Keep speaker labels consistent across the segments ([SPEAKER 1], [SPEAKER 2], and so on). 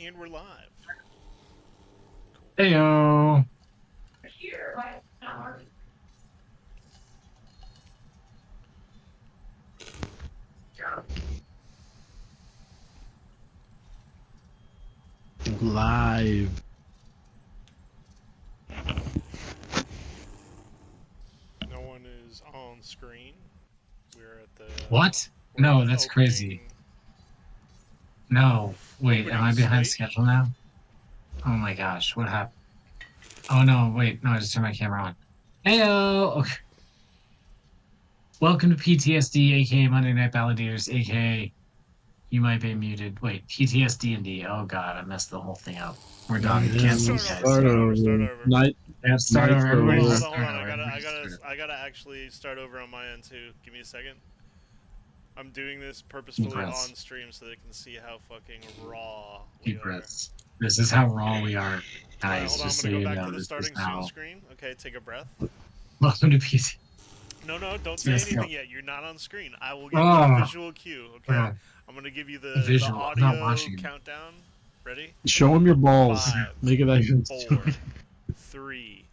[SPEAKER 1] And we're live.
[SPEAKER 2] Heyo.
[SPEAKER 3] Live.
[SPEAKER 1] No one is on screen. We're at the
[SPEAKER 2] What?
[SPEAKER 1] we're at
[SPEAKER 2] No,
[SPEAKER 1] the
[SPEAKER 2] that's crazy.
[SPEAKER 1] opening
[SPEAKER 2] No. Wait, am
[SPEAKER 1] opening
[SPEAKER 2] I behind
[SPEAKER 1] slate.
[SPEAKER 2] schedule now? Oh my gosh, what happened? Oh no, wait, no, I just turned my camera on. Heyo. Okay. Welcome to PTSD, aka Monday Night Balladeers, aka you might be muted. Wait, PTSD and D. Oh god, I messed the whole thing up. We're done. Cancel,
[SPEAKER 1] Start over.
[SPEAKER 2] guys.
[SPEAKER 1] Start over. Start over.
[SPEAKER 2] Yeah, start over.
[SPEAKER 1] Hold
[SPEAKER 2] Everybody
[SPEAKER 1] on.
[SPEAKER 3] Nitro.
[SPEAKER 1] Hold
[SPEAKER 2] just
[SPEAKER 1] on. Hold
[SPEAKER 2] start
[SPEAKER 1] on.
[SPEAKER 2] over. Everybody just start over.
[SPEAKER 1] I gotta actually start over on my end too. Give me a second. I'm doing this
[SPEAKER 2] Deep
[SPEAKER 1] purposefully
[SPEAKER 2] breaths.
[SPEAKER 1] on stream so they can see how fucking raw we
[SPEAKER 2] Deep
[SPEAKER 1] are.
[SPEAKER 2] breaths. This is how raw we are,
[SPEAKER 1] All right.
[SPEAKER 2] guys.
[SPEAKER 1] Hold on. I'm
[SPEAKER 2] Just so
[SPEAKER 1] gonna go
[SPEAKER 2] you
[SPEAKER 1] back to
[SPEAKER 2] know,
[SPEAKER 1] the
[SPEAKER 2] this is
[SPEAKER 1] starting
[SPEAKER 2] how.
[SPEAKER 1] screen. Okay. Take a breath.
[SPEAKER 2] Welcome to PT.
[SPEAKER 1] No, no, don't say
[SPEAKER 2] Let's go.
[SPEAKER 1] anything yet. You're not on screen. I will give you a
[SPEAKER 2] Oh,
[SPEAKER 1] visual cue, okay?
[SPEAKER 2] okay.
[SPEAKER 1] I'm gonna give you the
[SPEAKER 2] Visual. I'm not
[SPEAKER 1] audio
[SPEAKER 2] watching.
[SPEAKER 1] countdown. Ready?
[SPEAKER 3] Show him your balls.
[SPEAKER 1] Five,
[SPEAKER 3] Make it that good.
[SPEAKER 1] 4, 3.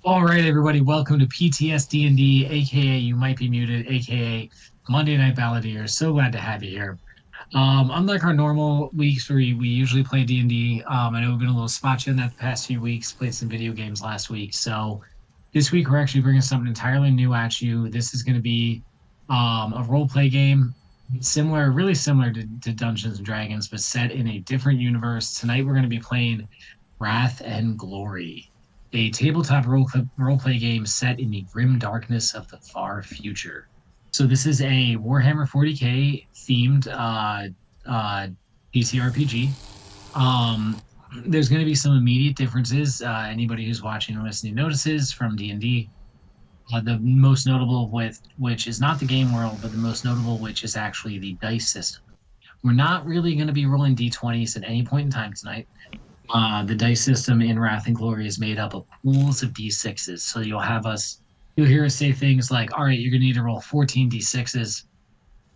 [SPEAKER 2] All right, everybody, welcome to PTSD&D, aka You Might Be Muted, aka Monday Night Balladeers. So glad to have you here. Unlike our normal weeks where we usually play D&D, I know we've been a little spotty in that the past few weeks, played some video games last week. So this week we're actually bringing something entirely new at you. This is going to be a role play game, really similar to Dungeons and Dragons, but set in a different universe. Tonight we're going to be playing Wrath and Glory, a tabletop role play game set in the grim darkness of the far future. So this is a Warhammer 40K themed PC RPG. Um, there's going to be some immediate differences. Anybody who's watching or listening notices from D&D. The most notable with which is not the game world, but the most notable which is actually the dice system. We're not really going to be rolling d20s at any point in time tonight. The dice system in Wrath and Glory is made up of pools of d6s. So you'll hear us say things like, all right, you're going to need to roll 14 d6s.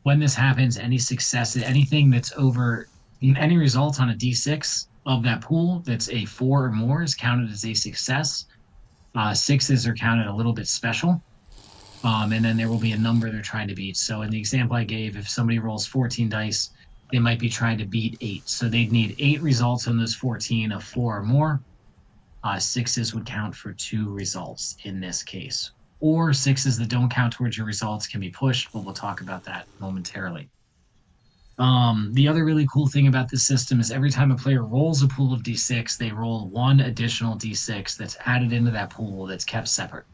[SPEAKER 2] When this happens, any successes, anything that's over, any results on a d6 of that pool that's a 4 or more is counted as a success. Sixes are counted a little bit special. And then there will be a number they're trying to beat. So in the example I gave, if somebody rolls 14 dice, they might be trying to beat 8. So they'd need 8 results on those 14 of 4 or more. Sixes would count for 2 results in this case. Or sixes that don't count towards your results can be pushed, but we'll talk about that momentarily. The other really cool thing about this system is every time a player rolls a pool of d6, they roll one additional d6 that's added into that pool that's kept separate.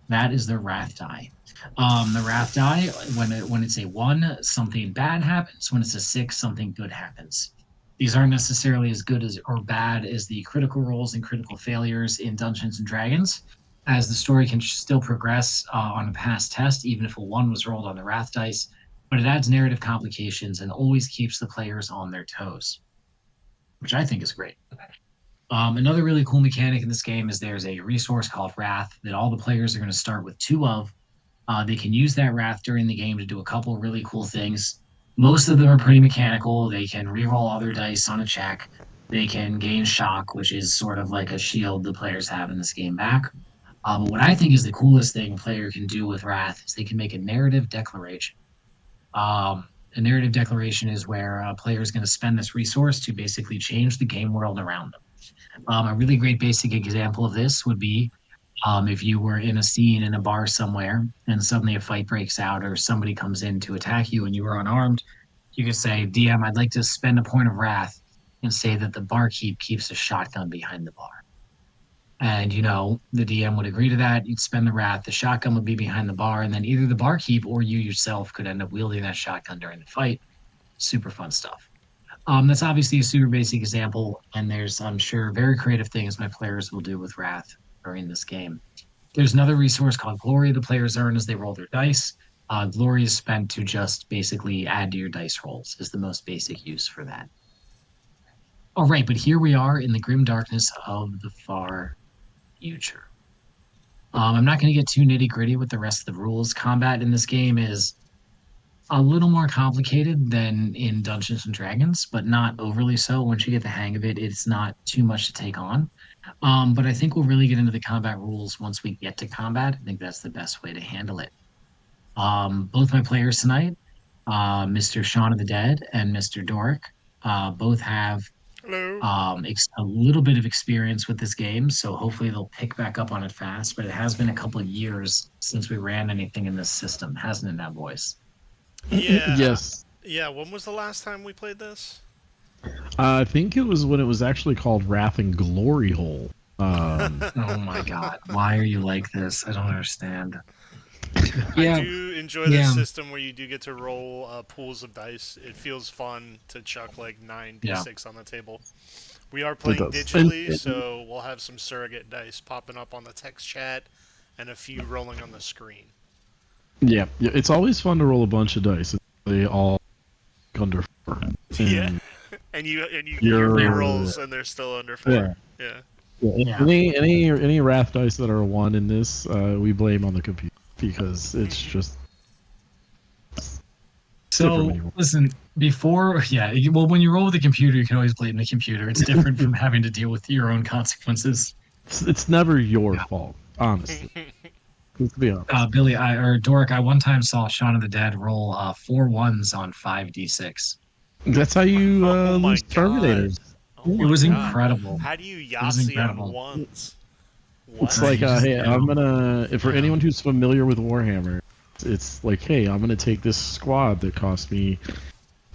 [SPEAKER 2] That is the Wrath die. The Wrath die, when it's a 1, something bad happens. When it's a 6, something good happens. These aren't necessarily as good as or bad as the critical rolls and critical failures in Dungeons and Dragons, as the story can still progress on a past test, even if a 1 was rolled on the Wrath dice, but it adds narrative complications and always keeps the players on their toes, which I think is great. Another really cool mechanic in this game is there's a resource called Wrath that all the players are going to start with 2 of. They can use that Wrath during the game to do a couple really cool things. Most of them are pretty mechanical. They can reroll all their dice on a check. They can gain shock, which is sort of like a shield the players have in this game back. But what I think is the coolest thing a player can do with Wrath is they can make a narrative declaration. A narrative declaration is where a player is going to spend this resource to basically change the game world around them. A really great basic example of this would be if you were in a scene in a bar somewhere and suddenly a fight breaks out or somebody comes in to attack you and you are unarmed, you could say, DM, I'd like to spend a point of wrath and say that the barkeep keeps a shotgun behind the bar. And, the DM would agree to that. You'd spend the wrath. The shotgun would be behind the bar. And then either the barkeep or you yourself could end up wielding that shotgun during the fight. Super fun stuff. That's obviously a super basic example, and there's, I'm sure, very creative things my players will do with Wrath during this game. There's another resource called Glory the players earn as they roll their dice. Glory is spent to just basically add to your dice rolls, is the most basic use for that. All right, but here we are in the grim darkness of the far future. I'm not going to get too nitty gritty with the rest of the rules. Combat in this game is a little more complicated than in Dungeons and Dragons, but not overly so. Once you get the hang of it, it's not too much to take on. But I think we'll really get into the combat rules once we get to combat. I think that's the best way to handle it. Both my players tonight, Mr. Shaun of the Dead and Mr. Doric, both have
[SPEAKER 1] Hello.
[SPEAKER 2] a little bit of experience with this game, so hopefully they'll pick back up on it fast. But it has been a couple of years since we ran anything in this system, hasn't it, now, boys?
[SPEAKER 1] Yeah.
[SPEAKER 3] Yes.
[SPEAKER 1] Yeah, when was the last time we played this?
[SPEAKER 3] I think it was when it was actually called Wrath and Glory Hole.
[SPEAKER 2] Oh my God, why are you like this? I don't understand.
[SPEAKER 1] I
[SPEAKER 2] Yeah,
[SPEAKER 1] do enjoy this
[SPEAKER 2] yeah,
[SPEAKER 1] system where you do get to roll pools of dice. It feels fun to chuck like 9d6 on the table. We are
[SPEAKER 3] It
[SPEAKER 1] playing
[SPEAKER 3] does.
[SPEAKER 1] digitally, so we'll have some surrogate dice popping up on the text chat and a few rolling on the screen.
[SPEAKER 3] Yeah, it's always fun to roll a bunch of dice. They all under 4.
[SPEAKER 1] Yeah.
[SPEAKER 3] And
[SPEAKER 1] And you get
[SPEAKER 3] you're-
[SPEAKER 1] rerolls and they're still under 4.
[SPEAKER 3] Yeah.
[SPEAKER 1] Yeah.
[SPEAKER 2] Yeah.
[SPEAKER 3] Any wrath dice that are 1 in this, we blame on the computer because it's just different
[SPEAKER 2] So
[SPEAKER 3] when you-
[SPEAKER 2] listen, well, when you roll with the computer, you can always blame the computer. It's different from having to deal with your own consequences.
[SPEAKER 3] it's never your
[SPEAKER 2] Yeah.
[SPEAKER 3] fault, honestly. Let's be honest.
[SPEAKER 2] Billy, or Doric, I one time saw Shaun of the Dead roll 4 1s on 5d6.
[SPEAKER 3] That's how you
[SPEAKER 1] Oh my
[SPEAKER 3] lose Terminators.
[SPEAKER 1] Oh
[SPEAKER 2] It
[SPEAKER 1] my
[SPEAKER 2] was
[SPEAKER 1] God.
[SPEAKER 2] incredible.
[SPEAKER 1] How do you
[SPEAKER 2] was
[SPEAKER 1] Yahtzee
[SPEAKER 2] incredible.
[SPEAKER 1] on ones?
[SPEAKER 3] It's
[SPEAKER 1] What?
[SPEAKER 3] like,
[SPEAKER 2] You just
[SPEAKER 3] hey,
[SPEAKER 2] know.
[SPEAKER 3] I'm gonna. For
[SPEAKER 2] Yeah.
[SPEAKER 3] anyone who's familiar with Warhammer, it's like, hey, I'm gonna take this squad that cost me,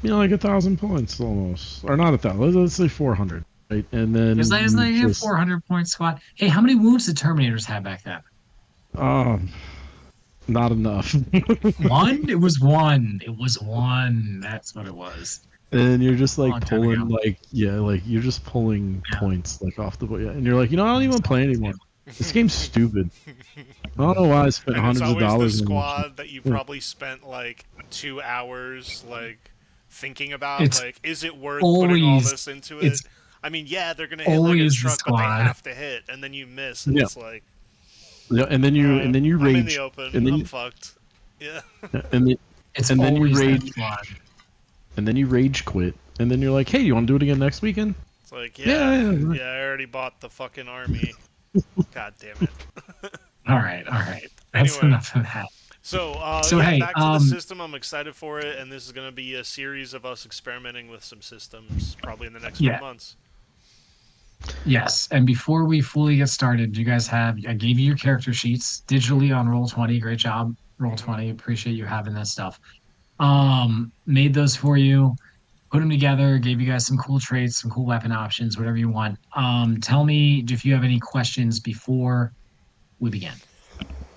[SPEAKER 3] like 1,000 points almost, or not 1,000. Let's say 400, right? And then
[SPEAKER 2] Isn't that
[SPEAKER 3] you
[SPEAKER 2] a
[SPEAKER 3] just,
[SPEAKER 2] 400-point squad? Hey, how many wounds did Terminators have back then?
[SPEAKER 3] um, not enough.
[SPEAKER 2] One? It was one. It was one. That's what it was.
[SPEAKER 3] And you're just like
[SPEAKER 2] Long time
[SPEAKER 3] pulling,
[SPEAKER 2] ago.
[SPEAKER 3] like you're just pulling
[SPEAKER 2] Yeah.
[SPEAKER 3] points like off the board, yeah. And you're like, I don't even want to play anymore. This game's stupid. I don't know why I spent
[SPEAKER 1] And it's
[SPEAKER 3] hundreds of
[SPEAKER 1] always the
[SPEAKER 3] dollars.
[SPEAKER 1] squad that you
[SPEAKER 3] Yeah.
[SPEAKER 1] probably spent like 2 hours like thinking about.
[SPEAKER 2] It's
[SPEAKER 1] Like, is it worth putting all
[SPEAKER 2] always-
[SPEAKER 1] this into it?
[SPEAKER 2] it's
[SPEAKER 1] I mean, yeah, they're gonna hit like a
[SPEAKER 2] always the
[SPEAKER 1] truck, but they
[SPEAKER 2] squad.
[SPEAKER 1] have to hit, and then you miss, and
[SPEAKER 3] Yeah.
[SPEAKER 1] it's like,
[SPEAKER 3] Yeah, and then you
[SPEAKER 1] alright,
[SPEAKER 3] and then you
[SPEAKER 1] I'm in
[SPEAKER 3] rage,
[SPEAKER 1] the open.
[SPEAKER 3] and then
[SPEAKER 1] I'm
[SPEAKER 3] you-
[SPEAKER 1] fucked. Yeah.
[SPEAKER 3] and then
[SPEAKER 2] It's
[SPEAKER 3] And then you
[SPEAKER 2] always that
[SPEAKER 3] rage.
[SPEAKER 2] squad.
[SPEAKER 3] and then you rage quit, and then you're like, hey, you want to do it again next weekend?
[SPEAKER 1] It's like,
[SPEAKER 3] Yeah,
[SPEAKER 1] yeah,
[SPEAKER 3] yeah,
[SPEAKER 1] yeah, I already bought the fucking army. God damn it.
[SPEAKER 2] All right. That's
[SPEAKER 1] Anyway.
[SPEAKER 2] enough of that.
[SPEAKER 1] So,
[SPEAKER 2] So,
[SPEAKER 1] yeah,
[SPEAKER 2] hey,
[SPEAKER 1] back to the system. I'm excited for it, and this is going to be a series of us experimenting with some systems probably in the next few
[SPEAKER 2] Yeah.
[SPEAKER 1] months.
[SPEAKER 2] Yes, and before we fully get started, you guys I gave you your character sheets digitally on Roll20. Great job, Roll20. Appreciate you having that stuff. Made those for you, put them together, gave you guys some cool traits, some cool weapon options, whatever you want. Tell me if you have any questions before we begin.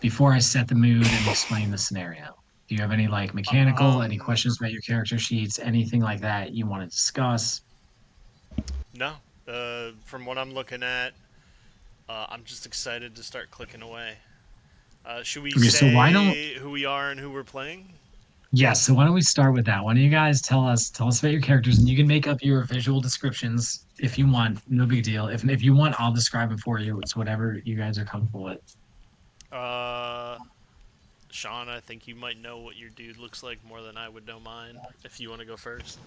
[SPEAKER 2] Before I set the mood and explain the scenario. Do you have any like mechanical, any questions about your character sheets, anything like that you want to discuss?
[SPEAKER 1] No. From what I'm looking at, I'm just excited to start clicking away. Should we
[SPEAKER 2] Okay, so
[SPEAKER 1] say
[SPEAKER 2] why don't-
[SPEAKER 1] who we are and who we're playing?
[SPEAKER 2] Yes, so why don't we start with that? Why don't you guys tell us about your characters, and you can make up your visual descriptions if you want. No big deal. If you want, I'll describe it for you. It's whatever you guys are comfortable with.
[SPEAKER 1] Sean, I think you might know what your dude looks like more than I would know mine. If you want to go first.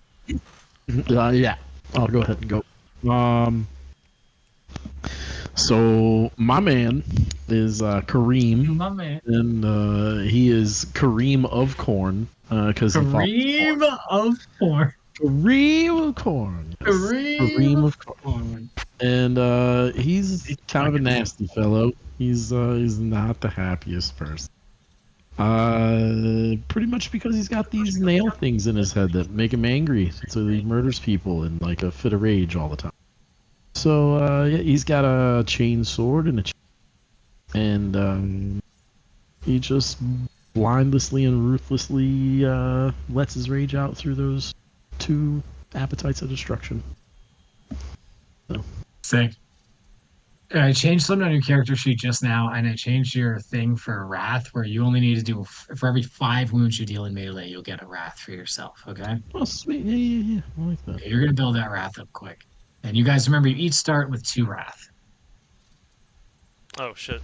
[SPEAKER 3] Yeah, I'll go ahead and go. So my man is Kareem,
[SPEAKER 2] My man.
[SPEAKER 3] and he is Kareem of Corn, because
[SPEAKER 2] Kareem of Corn.
[SPEAKER 3] Kareem of Corn. Yes. Kareem of Corn. And he's kind of a nasty fellow. He's not the happiest person. Pretty much because he's got these nail things in his head that make him angry, so he murders people in like a fit of rage all the time. So yeah, he's got a chain sword and he just blindlessly and ruthlessly lets his rage out through those 2 appetites of destruction.
[SPEAKER 2] Sick. I changed something on your character sheet just now, and I changed your thing for wrath, where you only need to do for every 5 wounds you deal in melee, you'll get a wrath for yourself. Okay,
[SPEAKER 3] Oh, sweet. Yeah. I like that.
[SPEAKER 2] you're gonna build that wrath up quick. And you guys remember, you each start with 2 wrath.
[SPEAKER 1] Oh shit.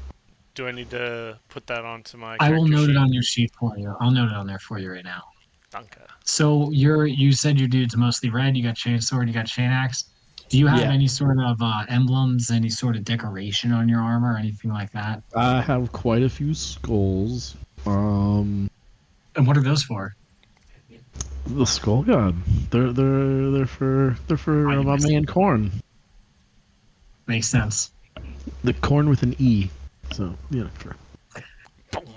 [SPEAKER 1] Do I need to put that onto my
[SPEAKER 2] I will
[SPEAKER 1] character
[SPEAKER 2] note it
[SPEAKER 1] sheet?
[SPEAKER 2] on your sheet for you. I'll note it on there for you right now.
[SPEAKER 1] Danke.
[SPEAKER 2] So you said your dude's mostly red. You got chain sword, you got chain axe. Do you have
[SPEAKER 3] Yeah,
[SPEAKER 2] any sort of emblems, any sort of decoration on your armor, or anything like that?
[SPEAKER 3] I have quite a few skulls.
[SPEAKER 2] And what are those for?
[SPEAKER 3] The skull god. They're for
[SPEAKER 2] Oh, you
[SPEAKER 3] my
[SPEAKER 2] missed it.
[SPEAKER 3] man corn.
[SPEAKER 2] Makes sense.
[SPEAKER 3] The corn with an E. So
[SPEAKER 1] Boom,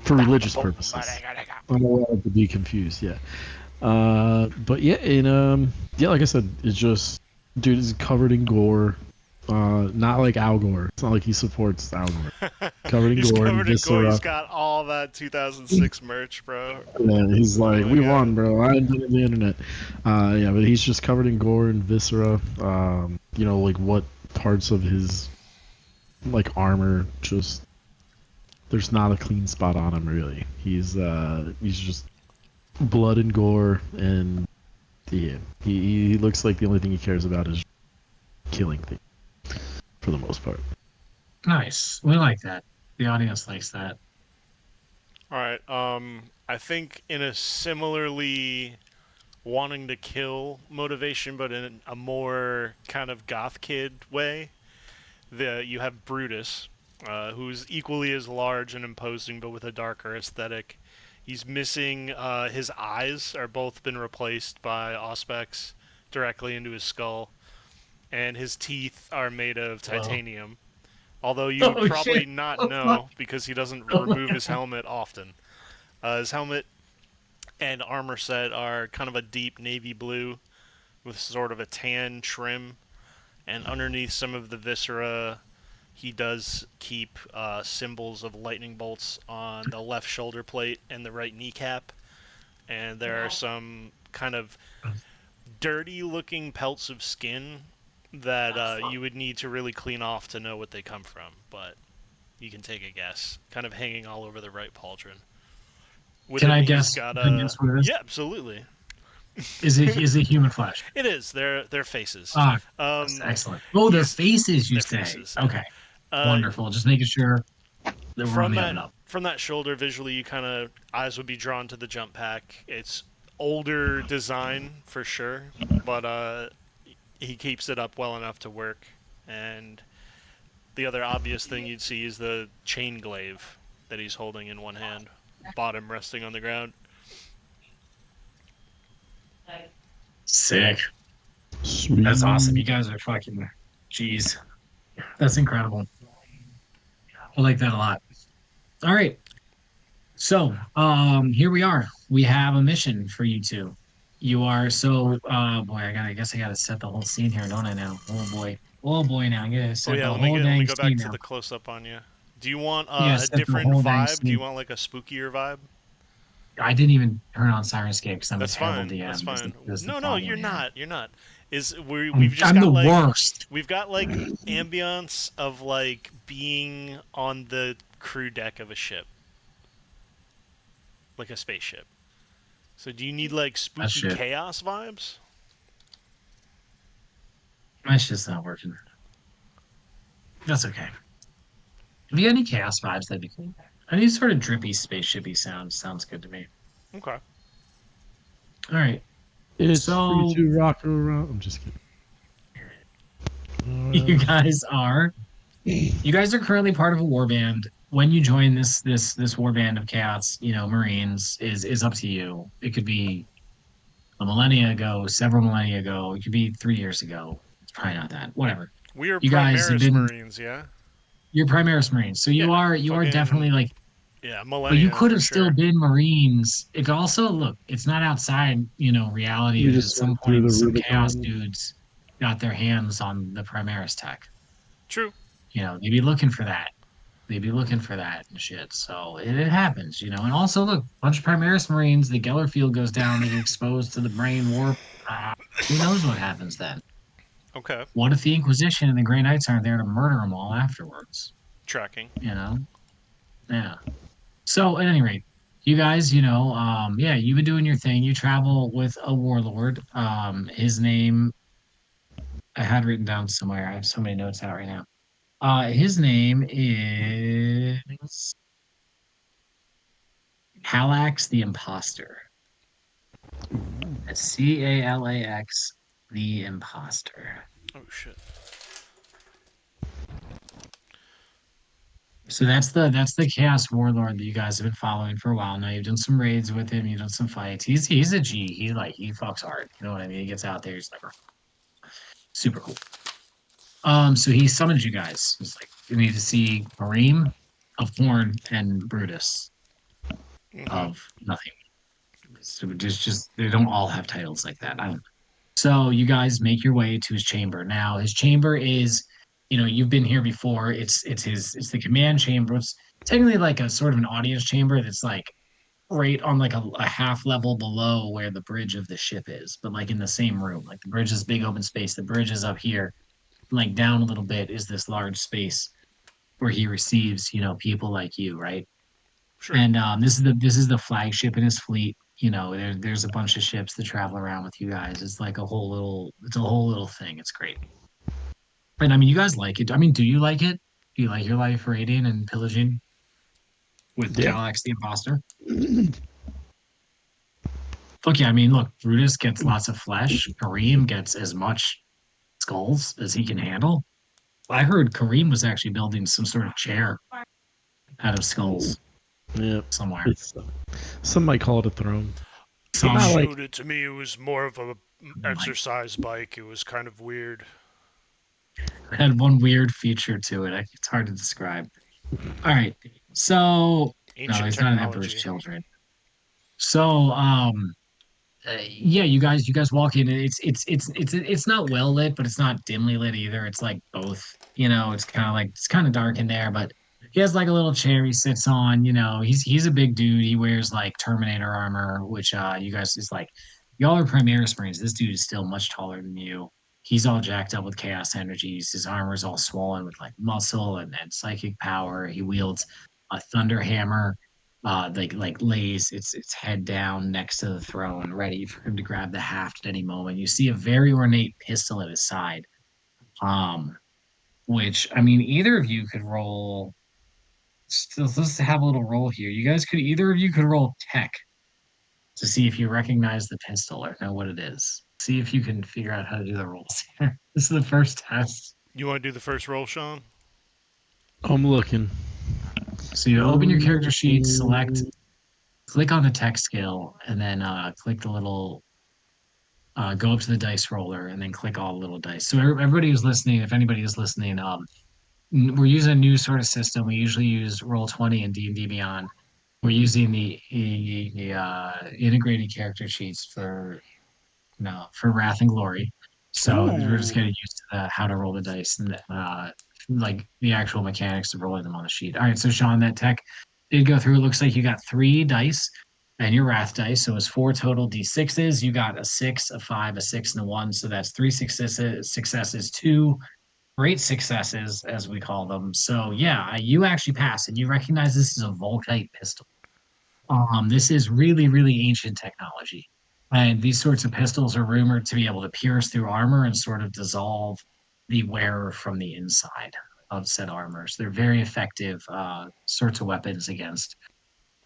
[SPEAKER 3] for
[SPEAKER 1] bada,
[SPEAKER 3] religious
[SPEAKER 1] boom,
[SPEAKER 3] purposes.
[SPEAKER 1] bada, bada, bada.
[SPEAKER 3] I'm allowed to be confused. Yeah. But yeah, yeah, like I said, it's just dude is covered in gore. Not like Al Gore. It's not like he supports Al Gore. Covered in
[SPEAKER 1] He's
[SPEAKER 3] gore and
[SPEAKER 1] covered in gore. He's
[SPEAKER 3] viscera.
[SPEAKER 1] got all that 2006 merch, bro.
[SPEAKER 3] Yeah, he's
[SPEAKER 1] Oh
[SPEAKER 3] like,
[SPEAKER 1] my
[SPEAKER 3] we
[SPEAKER 1] god.
[SPEAKER 3] won, bro. I invented the internet. Yeah, but he's just covered in gore and viscera. Like what parts of his like armor just there's not a clean spot on him really. He's just blood and gore, and yeah, he looks like the only thing he cares about is killing things for the most part.
[SPEAKER 2] Nice. We like that. The audience likes that.
[SPEAKER 1] All right. I think in a similarly wanting to kill motivation, but in a more kind of goth kid way, you have Brutus, who's equally as large and imposing, but with a darker aesthetic. He's missing his eyes are both been replaced by Auspex directly into his skull, and his teeth are made of
[SPEAKER 2] Wow.
[SPEAKER 1] titanium. Although you would
[SPEAKER 2] Oh
[SPEAKER 1] probably
[SPEAKER 2] shit.
[SPEAKER 1] not
[SPEAKER 2] Oh my,
[SPEAKER 1] know because he doesn't
[SPEAKER 2] oh my
[SPEAKER 1] remove his
[SPEAKER 2] God.
[SPEAKER 1] helmet often. His helmet and armor set are kind of a deep navy blue with sort of a tan trim, and underneath some of the viscera, he does keep symbols of lightning bolts on the left shoulder plate and the right kneecap, and there are some kind of dirty looking pelts of skin that you would need to really clean off to know what they come from, but you can take a guess. Kind of hanging all over the right pauldron. With
[SPEAKER 2] Can
[SPEAKER 1] him,
[SPEAKER 2] I
[SPEAKER 1] he's
[SPEAKER 2] guess?
[SPEAKER 1] got
[SPEAKER 2] Can I guess
[SPEAKER 1] a.
[SPEAKER 2] what it is?
[SPEAKER 1] Yeah, absolutely.
[SPEAKER 2] Is it human flesh?
[SPEAKER 1] It is. They're faces.
[SPEAKER 2] Ah, that's
[SPEAKER 1] Um,
[SPEAKER 2] excellent. Oh, their
[SPEAKER 1] he's
[SPEAKER 2] faces, you
[SPEAKER 1] their
[SPEAKER 2] say?
[SPEAKER 1] faces. Yeah.
[SPEAKER 2] Okay,
[SPEAKER 1] Uh,
[SPEAKER 2] wonderful. Just making sure that we're on
[SPEAKER 1] from
[SPEAKER 2] the up
[SPEAKER 1] that
[SPEAKER 2] and up.
[SPEAKER 1] from that shoulder, visually, you kind of eyes would be drawn to the jump pack. It's older design for sure, but he keeps it up well enough to work. And the other obvious thing you'd see is the chain glaive that he's holding in one hand, bottom resting on the ground.
[SPEAKER 2] Sick. That's awesome.
[SPEAKER 3] Sweet.
[SPEAKER 2] You guys are fucking. Jeez, that's incredible. I like that a lot. All right. So, here we are. We have a mission for you two. You are so, boy, I guess I gotta set the whole scene here, don't I now? Oh boy. Oh boy, now I gotta
[SPEAKER 1] Oh
[SPEAKER 2] set
[SPEAKER 1] yeah,
[SPEAKER 2] the whole
[SPEAKER 1] let me
[SPEAKER 2] dang
[SPEAKER 1] go back
[SPEAKER 2] scene
[SPEAKER 1] to
[SPEAKER 2] now.
[SPEAKER 1] the close up on you. Do you want
[SPEAKER 2] Yeah,
[SPEAKER 1] a
[SPEAKER 2] set the
[SPEAKER 1] different
[SPEAKER 2] whole dang
[SPEAKER 1] vibe? Do you
[SPEAKER 2] scene.
[SPEAKER 1] want like a spookier vibe?
[SPEAKER 2] I didn't even turn on Sirenscape because I'm a
[SPEAKER 1] That's
[SPEAKER 2] terrible
[SPEAKER 1] fine. That's
[SPEAKER 2] DM.
[SPEAKER 1] fine.
[SPEAKER 2] Is the
[SPEAKER 1] No, no, you're
[SPEAKER 2] problem here?
[SPEAKER 1] not. You're not. We've just
[SPEAKER 2] I'm the
[SPEAKER 1] got
[SPEAKER 2] worst.
[SPEAKER 1] we've got like ambience of like being on the crew deck of a ship, like a spaceship. So do you need like
[SPEAKER 2] That
[SPEAKER 1] spooky
[SPEAKER 2] shit.
[SPEAKER 1] chaos vibes?
[SPEAKER 2] That's just not working. That's okay. If you got any chaos vibes, that'd be cool. Any sort of drippy spaceshipy sounds good to me.
[SPEAKER 1] Okay.
[SPEAKER 2] All right.
[SPEAKER 3] It's free
[SPEAKER 2] So
[SPEAKER 3] to rock around. I'm just kidding.
[SPEAKER 2] you
[SPEAKER 3] Uh,
[SPEAKER 2] guys are you guys are currently part of a war band. When you join this war band of chaos, Marines is up to you. It could be a millennia ago, several millennia ago. It could be 3 years ago. It's probably not that. Whatever.
[SPEAKER 1] We are
[SPEAKER 2] You guys have
[SPEAKER 1] Primaris
[SPEAKER 2] been
[SPEAKER 1] Marines, yeah.
[SPEAKER 2] you're Primaris Marines, so
[SPEAKER 1] Yeah.
[SPEAKER 2] you are definitely
[SPEAKER 1] Fucking
[SPEAKER 2] like.
[SPEAKER 1] yeah.
[SPEAKER 2] But you
[SPEAKER 1] Millennia
[SPEAKER 2] could
[SPEAKER 1] for
[SPEAKER 2] have still
[SPEAKER 1] sure.
[SPEAKER 2] been Marines. It could also look. It's not outside, reality.
[SPEAKER 3] we
[SPEAKER 2] That at
[SPEAKER 3] just
[SPEAKER 2] some
[SPEAKER 3] went through
[SPEAKER 2] point,
[SPEAKER 3] the
[SPEAKER 2] some chaos
[SPEAKER 3] Rubicon.
[SPEAKER 2] dudes got their hands on the Primaris tech.
[SPEAKER 1] True.
[SPEAKER 2] They'd be looking for that. They'd be looking for that and shit. So it happens. And also look, bunch of Primaris Marines. The Geller field goes down. They get exposed to the brain warp. Who knows what happens then?
[SPEAKER 1] Okay.
[SPEAKER 2] What if the Inquisition and the Grey Knights aren't there to murder them all afterwards?
[SPEAKER 1] Tracking.
[SPEAKER 2] You know? Yeah. So at any rate, you guys, yeah, you've been doing your thing. You travel with a warlord. His name I had written down somewhere. I have so many notes out right now. His name is Halax the Imposter. Calax, the imposter.
[SPEAKER 1] Oh shit.
[SPEAKER 2] So that's the Chaos Warlord that you guys have been following for a while now. You've done some raids with him, you've done some fights. He's a G. He fucks hard. You know what I mean? He gets out there, he's like super cool. So he summoned you guys. He's like, you need to see Kareem of Horn and Brutus
[SPEAKER 1] Mm-hmm.
[SPEAKER 2] of nothing. So just they don't all have titles like that. I don't. So you guys make your way to his chamber. Now his chamber is, you've been here before. It's the command chamber. It's technically like a sort of an audience chamber that's like right on like a half level below where the bridge of the ship is, but like in the same room. Like the bridge is big open space. The bridge is up here. Like down a little bit is this large space where he receives, people like you, right?
[SPEAKER 1] Sure.
[SPEAKER 2] And this is the flagship in his fleet. There's a bunch of ships that travel around with you guys. It's a whole little thing. It's great. And I mean, you guys like it. I mean, do you like it? Do you like your life raiding and pillaging with
[SPEAKER 3] Yeah.
[SPEAKER 2] Calax the Imposter? Look, yeah, I mean, look, Brutus gets lots of flesh. Kareem gets as much skulls as he can handle. I heard Kareem was actually building some sort of chair out of skulls
[SPEAKER 3] Yeah.
[SPEAKER 2] somewhere.
[SPEAKER 3] It's some might call it a throne, but
[SPEAKER 1] He
[SPEAKER 3] not
[SPEAKER 2] Some
[SPEAKER 3] like
[SPEAKER 1] showed it to me. It was more of a
[SPEAKER 2] like
[SPEAKER 1] exercise bike. It was kind of weird.
[SPEAKER 2] had one weird feature to it. It's hard to describe. All right. So no,
[SPEAKER 1] Ancient
[SPEAKER 2] he's not an Emperor's
[SPEAKER 1] technology.
[SPEAKER 2] Children. So yeah, you guys walk in and it's not well lit, but it's not dimly lit either. It's like both. It's kind of dark in there, but he has like a little chair he sits on. He's a big dude. He wears like Terminator armor, which you guys is like y'all are Primaris Marines. This dude is still much taller than you. He's all jacked up with chaos energies. His armor is all swollen with like muscle and psychic power. He wields a thunder hammer like lays its head down next to the throne, ready for him to grab the haft at any moment. You see a very ornate pistol at his side. Um, which I mean, either of you could roll. Let's have a little roll here. Either of you could roll tech to see if you recognize the pistol or know what it is. See if you can figure out how to do the rolls here. This is the first test.
[SPEAKER 1] You want to do the first roll, Sean?
[SPEAKER 3] I'm looking.
[SPEAKER 2] So you open your character sheet, click on the tech skill, and then click the little go up to the dice roller and then click all little dice. So everybody who's listening, if anybody is listening, we're using a new sort of system. We usually use Roll20 and D&D Beyond. We're using the integrated character sheets for Wrath and Glory. So we're just
[SPEAKER 1] Ooh.
[SPEAKER 2] getting used to how to roll the dice and like the actual mechanics of rolling them on the sheet. All right, so Sean, that tech did go through. It looks like you got 3 dice and your Wrath dice. So it's 4 total D6s. You got a 6, a 5, a 6, and a 1. So that's 3 successes, 2 great successes, as we call them. So yeah, you actually pass and you recognize this is a Volkite pistol. This is really, really ancient technology. And these sorts of pistols are rumored to be able to pierce through armor and sort of dissolve the wearer from the inside of said armor. So they're very effective sorts of weapons against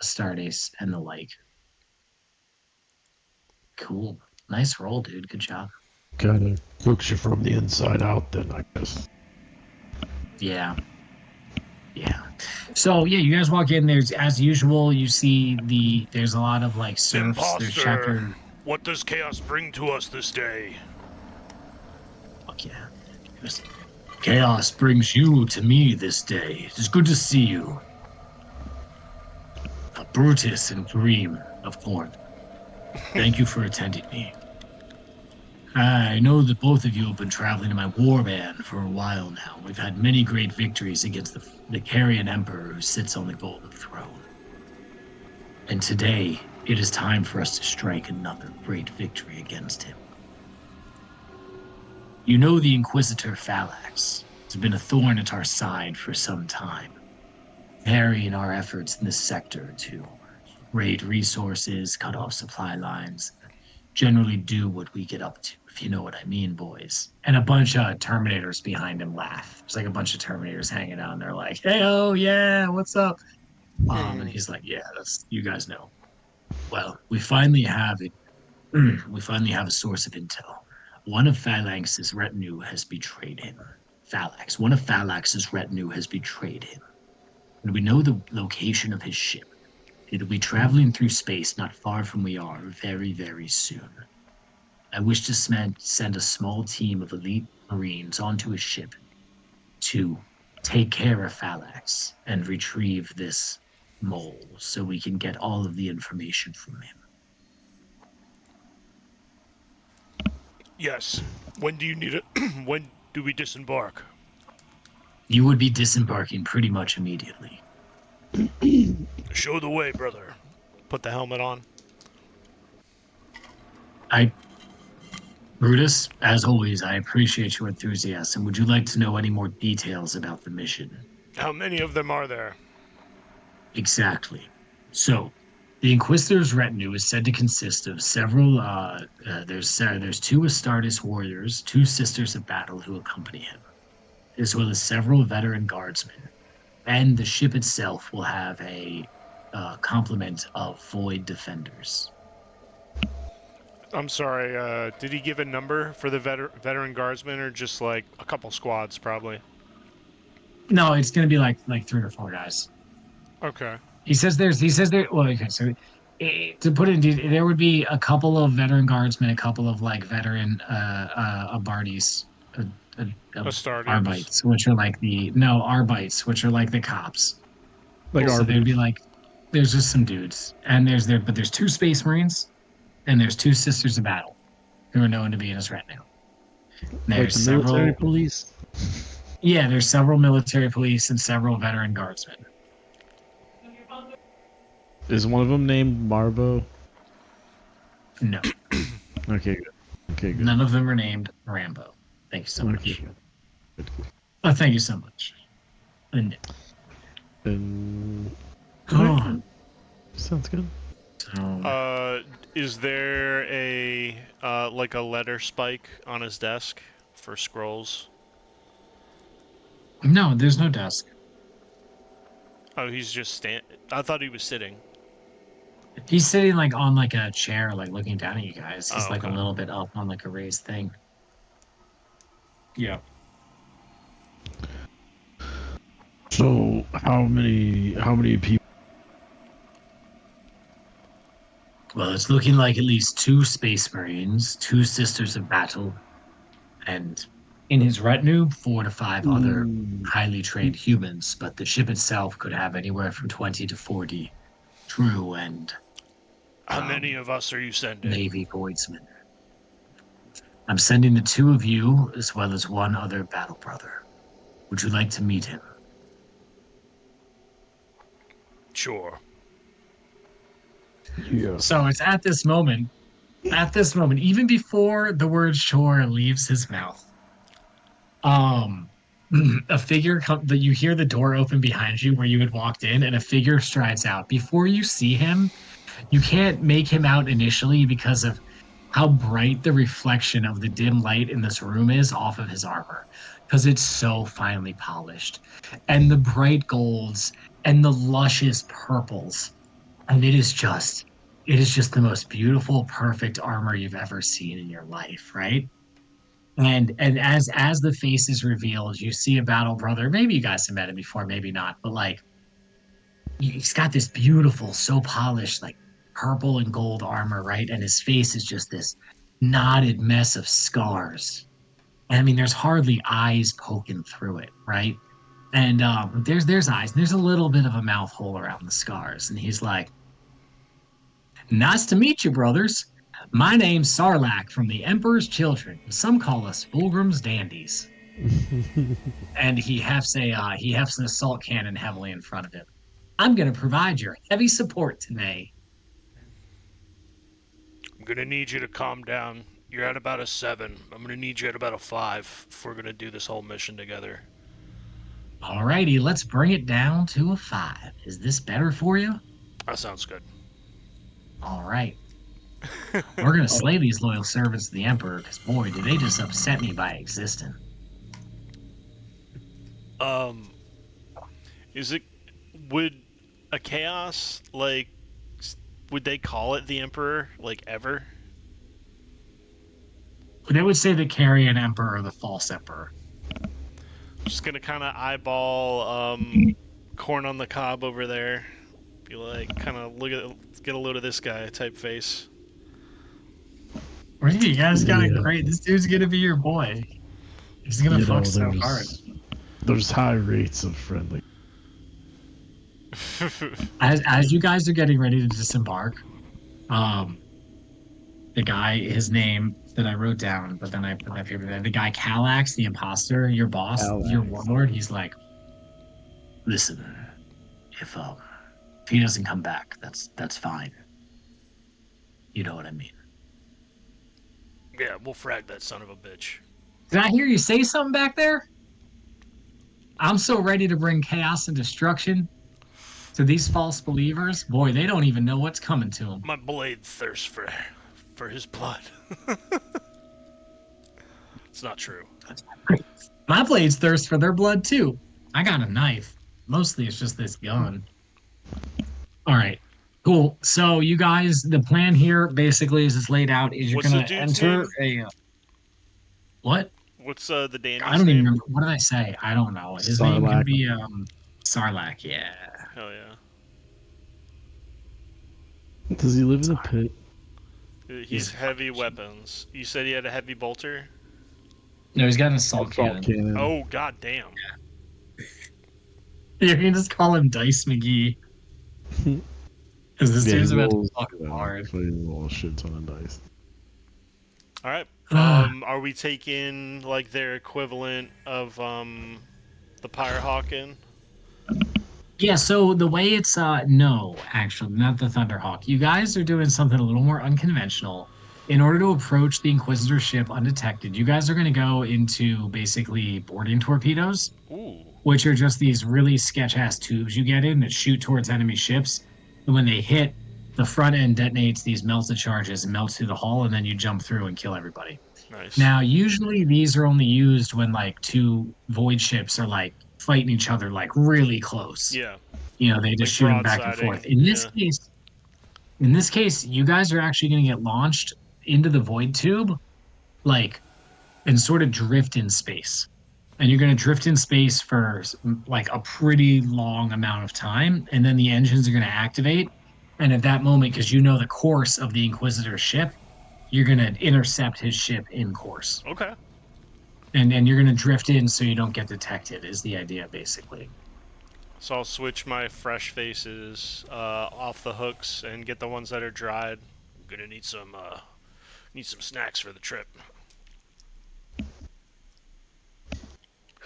[SPEAKER 2] Astartes and the like. Cool. Nice roll, dude. Good job.
[SPEAKER 3] kind of cooks you from the inside out. Then I guess.
[SPEAKER 2] Yeah. Yeah. So yeah, you guys walk in. There's as usual. You see there's a lot of like serfs. There's
[SPEAKER 1] Imposter,
[SPEAKER 2] chapter.
[SPEAKER 1] what does chaos bring to us this day?
[SPEAKER 2] Fuck yeah. Chaos brings you to me this day. It is good to see you. Brutus and Kareem of Thorn. Thank you for attending me. I know that both of you have been traveling in my war band for a while now. We've had many great victories against the Carian Emperor who sits on the golden throne. And today, it is time for us to strike another great victory against him. You know the Inquisitor Philax has been a thorn at our side for some time, varying our efforts in this sector to raid resources, cut off supply lines, generally do what we get up to, if you know what I mean, boys. And a bunch of Terminators behind him laugh. There's like a bunch of Terminators hanging out, and they're like, "Hey, oh yeah, what's up?" And he's like, "Yeah, that's you guys know. Well, we finally have it. We finally have a source of intel. One of Phalanx's retinue has betrayed him. Philax. One of Philax's retinue has betrayed him. And we know the location of his ship. It'll be traveling through space not far from we are very, very soon. I wish to send a small team of elite Marines onto his ship to take care of Philax and retrieve this mole so we can get all of the information from him.
[SPEAKER 1] Yes. When do you need it? When do we disembark?
[SPEAKER 2] You would be disembarking pretty much immediately.
[SPEAKER 1] Show the way, brother. Put the helmet on.
[SPEAKER 2] Brutus, as always, I appreciate your enthusiasm. Would you like to know any more details about the mission?
[SPEAKER 1] How many of them are there?
[SPEAKER 2] Exactly. So, the Inquisitor's retinue is said to consist of several. There's two Astartes warriors, two Sisters of Battle who accompany him, as well as several veteran guardsmen. And the ship itself will have a complement of void defenders.
[SPEAKER 1] I'm sorry, did he give a number for the veteran guardsmen or just like a couple squads probably?
[SPEAKER 2] No, it's going to be like 3 or 4 guys.
[SPEAKER 1] Okay.
[SPEAKER 2] He says there well, okay, so to put it in detail, there would be a couple of veteran guardsmen, a couple of like veteran Abarties, uh, uh,
[SPEAKER 1] Astartes.
[SPEAKER 2] Arbites, which are like the no Arbites, which are like the cops.
[SPEAKER 3] Like
[SPEAKER 2] So there'd be
[SPEAKER 3] arbiters.
[SPEAKER 2] like there's just some dudes, and there's two Space Marines, and there's two Sisters of Battle who are known to be in his retinue.
[SPEAKER 3] Like
[SPEAKER 2] There's
[SPEAKER 3] the military
[SPEAKER 2] several,
[SPEAKER 3] police.
[SPEAKER 2] yeah, there's several military police and several veteran guardsmen.
[SPEAKER 3] Is one of them named Marvo?
[SPEAKER 2] No,
[SPEAKER 3] Okay, good. Okay, good.
[SPEAKER 2] none of them are named Rambo. Thank you so
[SPEAKER 3] Okay,
[SPEAKER 2] much.
[SPEAKER 3] good.
[SPEAKER 2] Thank you so much. And
[SPEAKER 3] And
[SPEAKER 2] oh,
[SPEAKER 3] sounds good.
[SPEAKER 2] so
[SPEAKER 1] Is there a like a letter spike on his desk for scrolls?
[SPEAKER 2] no, there's no desk.
[SPEAKER 1] Oh, he's just I thought he was sitting.
[SPEAKER 2] He's sitting like on like a chair, like looking down at you guys. He's
[SPEAKER 1] Oh,
[SPEAKER 2] like a
[SPEAKER 1] okay.
[SPEAKER 2] little bit up on like a raised thing. Yeah.
[SPEAKER 3] So how many people?
[SPEAKER 2] Well, it's looking like at least two Space Marines, two Sisters of Battle, and in his retinue, 4 to 5 other highly trained humans. But the ship itself could have anywhere from 20 to 40 true and
[SPEAKER 1] How many
[SPEAKER 2] um,
[SPEAKER 1] of us are you sending?
[SPEAKER 2] Navy voidsmen. I'm sending the two of you as well as one other battle brother. Would you like to meet him?
[SPEAKER 1] Sure.
[SPEAKER 3] Yes.
[SPEAKER 2] So it's at this moment, even before the word "sure" leaves his mouth, um, a figure that you hear the door open behind you where you had walked in, and a figure strides out. Before you see him, you can't make him out initially because of how bright the reflection of the dim light in this room is off of his armor, because it's so finely polished, and the bright golds and the luscious purples, and it is just the most beautiful, perfect armor you've ever seen in your life, right? And as the face is revealed, you see a battle brother. Maybe you guys have met him before, maybe not, but like he's got this beautiful, so polished, like purple and gold armor, right? And his face is just this knotted mess of scars. And I mean, there's hardly eyes poking through it, right? And there's eyes, and there's a little bit of a mouth hole around the scars. And he's like, "Nice to meet you, brothers. My name's Sarlacc from the Emperor's Children. Some call us Fulgrim's Dandies." And he hefts an assault cannon heavily in front of him. "I'm going to provide your heavy support today."
[SPEAKER 1] I'm gonna need you to calm down. You're at about a 7. I'm gonna need you at about a 5 if we're gonna do this whole mission together.
[SPEAKER 2] Alrighty, let's bring it down to a 5. Is this better for you?
[SPEAKER 1] That sounds good.
[SPEAKER 2] All right. We're going to slay these loyal servants of the Emperor because, boy, did they just upset me by existing.
[SPEAKER 1] Um, is it would a chaos like would they call it the Emperor like ever?
[SPEAKER 2] They would say the Carrion Emperor or the False Emperor.
[SPEAKER 1] Just gonna kind of eyeball corn on the cob over there. Be like, kind of look at, get a load of this guy type face.
[SPEAKER 2] You guys got it
[SPEAKER 3] Yeah.
[SPEAKER 2] great. This dude's gonna be your boy. He's gonna
[SPEAKER 3] You
[SPEAKER 2] fuck
[SPEAKER 3] know,
[SPEAKER 2] so hard.
[SPEAKER 3] there's high rates of friendly.
[SPEAKER 2] As you guys are getting ready to disembark, um, the guy, his name that I wrote down, but then I put my favorite name, the guy Calax, the imposter, your boss, your
[SPEAKER 3] Alex.
[SPEAKER 2] warlord, he's like, listen, if um if he doesn't come back, that's fine. You know what I mean.
[SPEAKER 1] Yeah, we'll frag that son of a bitch.
[SPEAKER 2] Did I hear you say something back there? I'm so ready to bring chaos and destruction to these false believers. Boy, they don't even know what's coming to them.
[SPEAKER 1] My blade thirsts for his blood. It's not true.
[SPEAKER 2] My blades thirst for their blood too. I got a knife. Mostly it's just this gun. All right. Cool. So you guys, the plan here basically is it's laid out is you're
[SPEAKER 1] What's the
[SPEAKER 2] gonna
[SPEAKER 1] dude's
[SPEAKER 2] enter
[SPEAKER 1] name?
[SPEAKER 2] a what?
[SPEAKER 1] What's the
[SPEAKER 2] I
[SPEAKER 1] dandy's
[SPEAKER 2] don't even
[SPEAKER 1] name?
[SPEAKER 2] remember. What did I say? I don't know. His name can
[SPEAKER 3] Sarlacc.
[SPEAKER 2] be Sarlacc, yeah.
[SPEAKER 1] Hell yeah.
[SPEAKER 3] Does he live in a
[SPEAKER 2] Sorry.
[SPEAKER 3] pit?
[SPEAKER 1] He's heavy weapons. You said he had a heavy bolter?
[SPEAKER 2] No, he's got an assault
[SPEAKER 3] Assault
[SPEAKER 2] cannon.
[SPEAKER 3] cannon.
[SPEAKER 1] Oh, god damn.
[SPEAKER 2] You can just call him Dice McGee. Because this
[SPEAKER 3] Yeah,
[SPEAKER 2] dude's
[SPEAKER 3] he
[SPEAKER 2] about to
[SPEAKER 3] rolls,
[SPEAKER 2] fuck hard.
[SPEAKER 3] so he rolls a shit ton of dice.
[SPEAKER 1] Alright. Are we taking, like, their equivalent of, the Firehawk in?
[SPEAKER 2] Yeah, so the way it's no, actually, not the Thunderhawk. You guys are doing something a little more unconventional. In order to approach the Inquisitor ship undetected, you guys are going to go into basically boarding torpedoes,
[SPEAKER 1] Ooh.
[SPEAKER 2] which are just these really sketch ass tubes you get in that shoot towards enemy ships. And when they hit, the front end detonates these melted charges and melts through the hull, and then you jump through and kill everybody.
[SPEAKER 1] Nice.
[SPEAKER 2] Now, usually these are only used when like two void ships are like fighting each other like really close.
[SPEAKER 1] Yeah.
[SPEAKER 2] You know, they just
[SPEAKER 1] Like
[SPEAKER 2] shoot them back and forth.
[SPEAKER 1] broadsiding. Yeah.
[SPEAKER 2] In this case, you guys are actually going to get launched into the void tube, like, and sort of drift in space. And you're going to drift in space for like a pretty long amount of time, and then the engines are going to activate. And at that moment, because you know the course of the Inquisitor's ship, you're going to intercept his ship in course,
[SPEAKER 1] Okay.
[SPEAKER 2] and you're going to drift in so you don't get detected. Is the idea basically?
[SPEAKER 1] So I'll switch my fresh faces off the hooks and get the ones that are dried. I'm gonna need some snacks for the trip.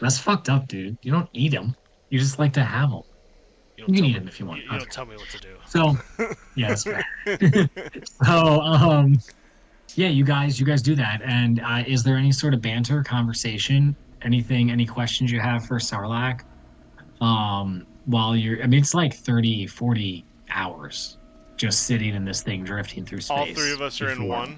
[SPEAKER 2] That's fucked up, dude. You don't eat them. You just like to have them.
[SPEAKER 1] You
[SPEAKER 2] You
[SPEAKER 1] don't
[SPEAKER 2] can
[SPEAKER 1] tell
[SPEAKER 2] eat
[SPEAKER 1] me.
[SPEAKER 2] them if you want.
[SPEAKER 1] You
[SPEAKER 2] Okay.
[SPEAKER 1] don't tell me what to do.
[SPEAKER 2] So, yeah, that's fair. So, yeah, you guys do that. And is there any sort of banter, conversation, anything, any questions you have for Sarlacc? While I mean, it's like 30, 40 hours just sitting in this thing drifting through
[SPEAKER 1] All three
[SPEAKER 2] space
[SPEAKER 1] of us are in
[SPEAKER 2] before.
[SPEAKER 1] one.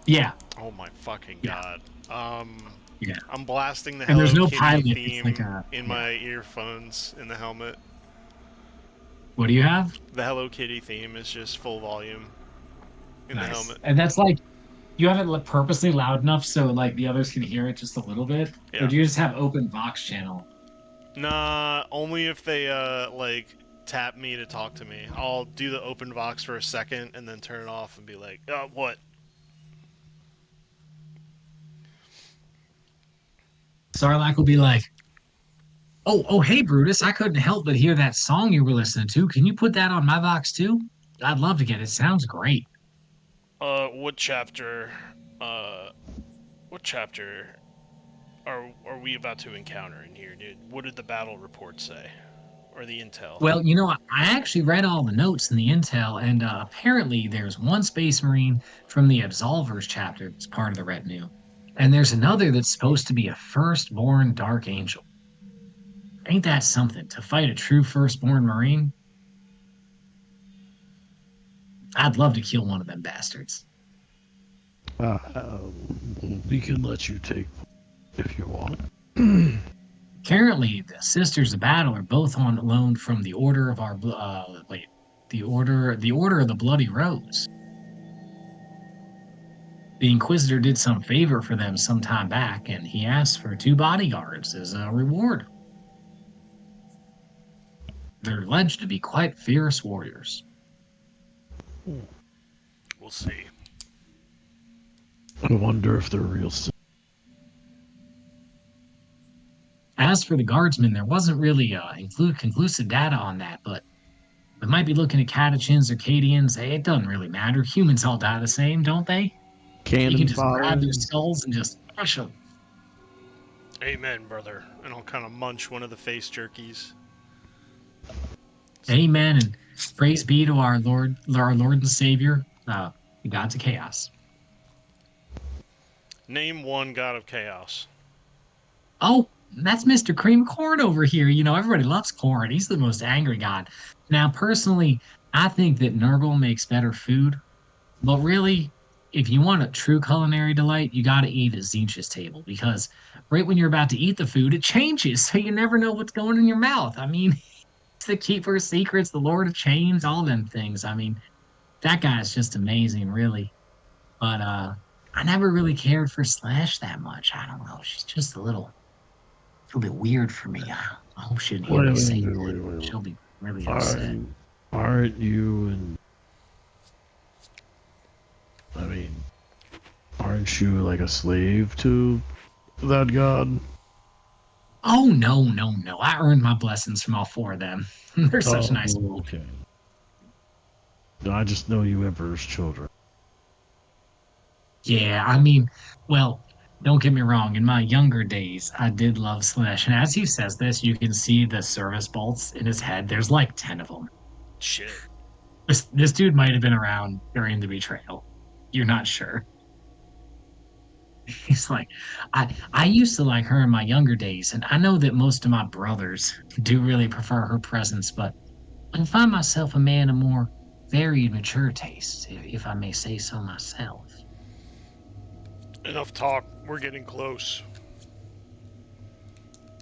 [SPEAKER 2] Yeah,
[SPEAKER 1] Oh my fucking
[SPEAKER 2] yeah,
[SPEAKER 1] god.
[SPEAKER 2] yeah.
[SPEAKER 1] I'm blasting the
[SPEAKER 2] And there's
[SPEAKER 1] Hello
[SPEAKER 2] no
[SPEAKER 1] Kitty
[SPEAKER 2] pilot. It's like
[SPEAKER 1] theme
[SPEAKER 2] a,
[SPEAKER 1] in
[SPEAKER 2] yeah.
[SPEAKER 1] my earphones in the helmet.
[SPEAKER 2] What do you have?
[SPEAKER 1] The Hello Kitty theme is just full volume in the
[SPEAKER 2] Nice.
[SPEAKER 1] helmet.
[SPEAKER 2] And that's like, you have it purposely loud enough so like the others can hear it just a little bit? Or
[SPEAKER 1] Yeah.
[SPEAKER 2] do you just have open Vox channel?
[SPEAKER 1] Nah, only if they like tap me to talk to me. I'll do the open box for a second and then turn it off and be like, what?
[SPEAKER 2] Sarlacc will be like, oh, hey, Brutus, I couldn't help but hear that song you were listening to. Can you put that on my Vox too? I'd love to get it. Sounds great.
[SPEAKER 1] What chapter? Uh, what chapter are we about to encounter in here, dude? What did the battle report say, or the intel?
[SPEAKER 2] Well, I actually read all the notes in the intel, and apparently there's one Space Marine from the Absolvers chapter that's part of the retinue. And there's another that's supposed to be a firstborn Dark Angel. Ain't that something to fight a true firstborn Marine? I'd love to kill one of them bastards.
[SPEAKER 3] We can let you take if you want.
[SPEAKER 2] Currently, the Sisters of Battle are both on loan from the Order of our the Order of the Bloody Rose. The Inquisitor did some favor for them some time back, and he asked for two bodyguards as a reward. They're alleged to be quite fierce warriors.
[SPEAKER 1] We'll see.
[SPEAKER 3] I wonder if they're real.
[SPEAKER 2] As for the guardsmen, there wasn't really conclusive data on that, but we might be looking at catechins or Cadians. Hey, it doesn't really matter. Humans all die the same, don't they? You can
[SPEAKER 3] Cannon
[SPEAKER 2] just grab their
[SPEAKER 3] fodder.
[SPEAKER 2] skulls and just crush them.
[SPEAKER 1] Amen, brother. And I'll kind of munch one of the face jerkies.
[SPEAKER 2] Amen, and praise be to our Lord and Savior, the gods of chaos.
[SPEAKER 1] Name one god of chaos.
[SPEAKER 2] Oh, that's Mr. Cream Corn over here. You know, everybody loves Corn. He's the most angry god. Now, personally, I think that Nurgle makes better food, but really, if you want a true culinary delight, you got to eat at Zinch's table because right when you're about to eat the food, it changes, so you never know what's going in your mouth. I mean, it's the Keeper of Secrets, the Lord of Chains, all them things. I mean, that guy is just amazing, really. But I never really cared for Slash that much. I don't know. She's just a little bit weird for me. I hope she didn't hear
[SPEAKER 3] Wait,
[SPEAKER 2] me
[SPEAKER 3] wait,
[SPEAKER 2] say
[SPEAKER 3] wait,
[SPEAKER 2] that.
[SPEAKER 3] wait, wait.
[SPEAKER 2] She'll be really upset.
[SPEAKER 3] Aren't you and I mean, aren't you like a slave to that god?
[SPEAKER 2] Oh no, no, no! I earned my blessings from all four of them. They're such
[SPEAKER 3] Oh,
[SPEAKER 2] nice people.
[SPEAKER 3] okay. No, I just know you Emperor's children.
[SPEAKER 2] Yeah, I mean, well, don't get me wrong. In my younger days, I did love Slash, and as he says this, you can see the service bolts in his head. There's like 10 of them.
[SPEAKER 1] Shit.
[SPEAKER 2] This dude might have been around during the betrayal. You're not sure. He's like, I used to like her in my younger days, and I know that most of my brothers do really prefer her presence, but I find myself a man of more varied, mature tastes, if I may say so myself.
[SPEAKER 1] Enough talk. We're getting close.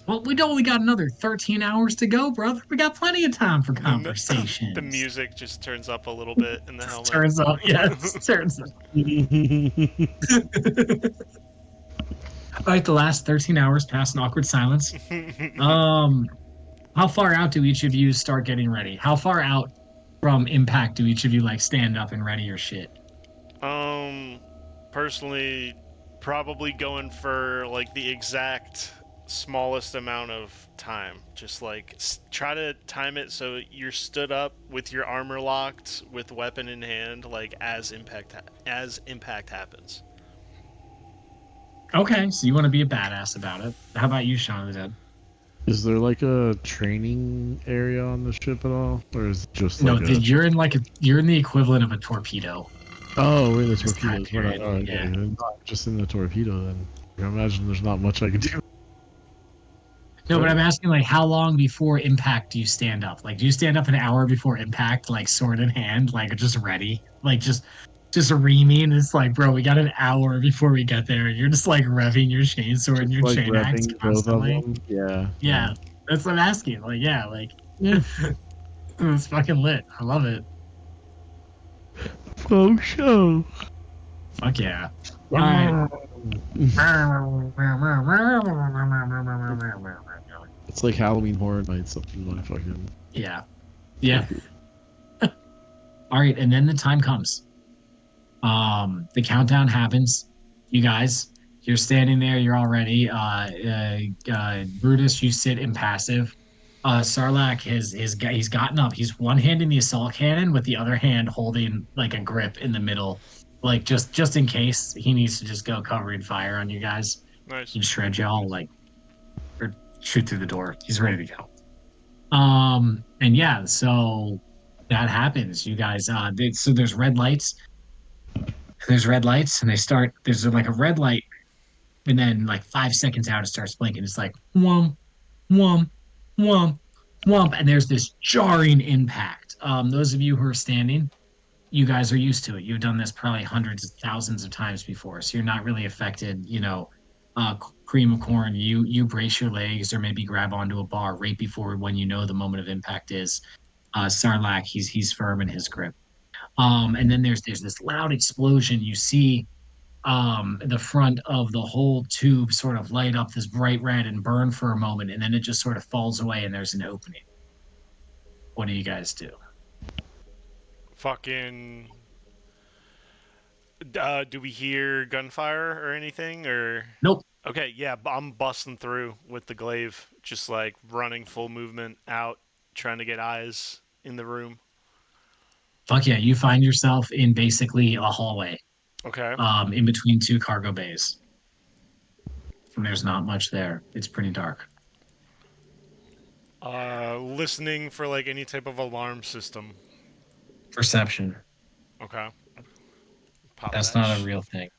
[SPEAKER 2] Well, we only got another 13 hours to go, brother. We got plenty of time for
[SPEAKER 1] The
[SPEAKER 2] conversations.
[SPEAKER 1] music just turns up a little bit in the helmet.
[SPEAKER 2] Turns up, yes, turns up. All right, the last 13 hours pass in awkward silence. Um, how far out do each of you start getting ready? How far out from impact do each of you like stand up and ready your shit?
[SPEAKER 1] um, personally, probably going for like the exact smallest amount of time. Just like try to time it so you're stood up with your armor locked, with weapon in hand, like as impact happens.
[SPEAKER 2] Okay, so you want to be a badass about it. How about you, Shaun of the Dead?
[SPEAKER 3] Is there like a training area on the ship at all, or is it just
[SPEAKER 2] No,
[SPEAKER 3] like a?
[SPEAKER 2] you're in the equivalent of a torpedo.
[SPEAKER 3] Oh, we're in the
[SPEAKER 2] This time
[SPEAKER 3] torpedoes. We're not.
[SPEAKER 2] period.
[SPEAKER 3] Oh, okay.
[SPEAKER 2] Yeah.
[SPEAKER 3] I'm not just in the torpedo then. I imagine there's not much I can do.
[SPEAKER 2] No, but
[SPEAKER 3] Right?
[SPEAKER 2] I'm asking like how long before impact do you stand up? Like do you stand up an hour before impact, like sword in hand, like just ready? Like just reaming. It's like, bro, we got an hour before we get there. You're just like revving your chainsword and
[SPEAKER 3] Just
[SPEAKER 2] your
[SPEAKER 3] like
[SPEAKER 2] chain axe
[SPEAKER 3] revving both of
[SPEAKER 2] constantly.
[SPEAKER 3] them. Yeah.
[SPEAKER 2] Yeah. That's what I'm asking. Like, yeah, like
[SPEAKER 3] Yeah.
[SPEAKER 2] it's fucking lit. I love it.
[SPEAKER 3] Oh, show.
[SPEAKER 2] Fuck yeah. All right.
[SPEAKER 3] It's like Halloween Horror Nights up in my fucking.
[SPEAKER 2] Yeah. Yeah. All right, and then the time comes. The countdown happens. You guys, you're standing there. You're all ready. Brutus, you sit impassive. Sarlacc he's gotten up. He's one hand in the assault cannon with the other hand holding like a grip in the middle, like just in case he needs to just go covering fire on you guys.
[SPEAKER 1] Nice.
[SPEAKER 2] He shred y'all like or shoot through the door. He's ready to go. And yeah, so that happens. You guys, so there's red lights. There's red lights, and they start. There's like a red light, and then like 5 seconds out, it starts blinking. It's like whomp, whomp, whomp, whomp, and there's this jarring impact. Those of you who are standing, you guys are used to it. You've done this probably hundreds of thousands of times before, so you're not really affected. Cream of corn. You brace your legs or maybe grab onto a bar right before when you know the moment of impact is. Sarlacc, he's firm in his grip. And then there's this loud explosion. You see the front of the whole tube sort of light up this bright red and burn for a moment, and then it just sort of falls away and there's an opening. What do you guys do?
[SPEAKER 1] Fucking. Do we hear gunfire or anything? Or
[SPEAKER 2] Nope.
[SPEAKER 1] okay, yeah, I'm busting through with the glaive, just like running full movement out, trying to get eyes in the room.
[SPEAKER 2] Fuck yeah, you find yourself in basically a hallway,
[SPEAKER 1] Okay.
[SPEAKER 2] in between two cargo bays. And there's not much there. It's pretty dark.
[SPEAKER 1] Listening for like any type of alarm system.
[SPEAKER 2] Perception.
[SPEAKER 1] Okay. Pop
[SPEAKER 2] That's
[SPEAKER 1] that.
[SPEAKER 2] not a real thing.
[SPEAKER 1] Is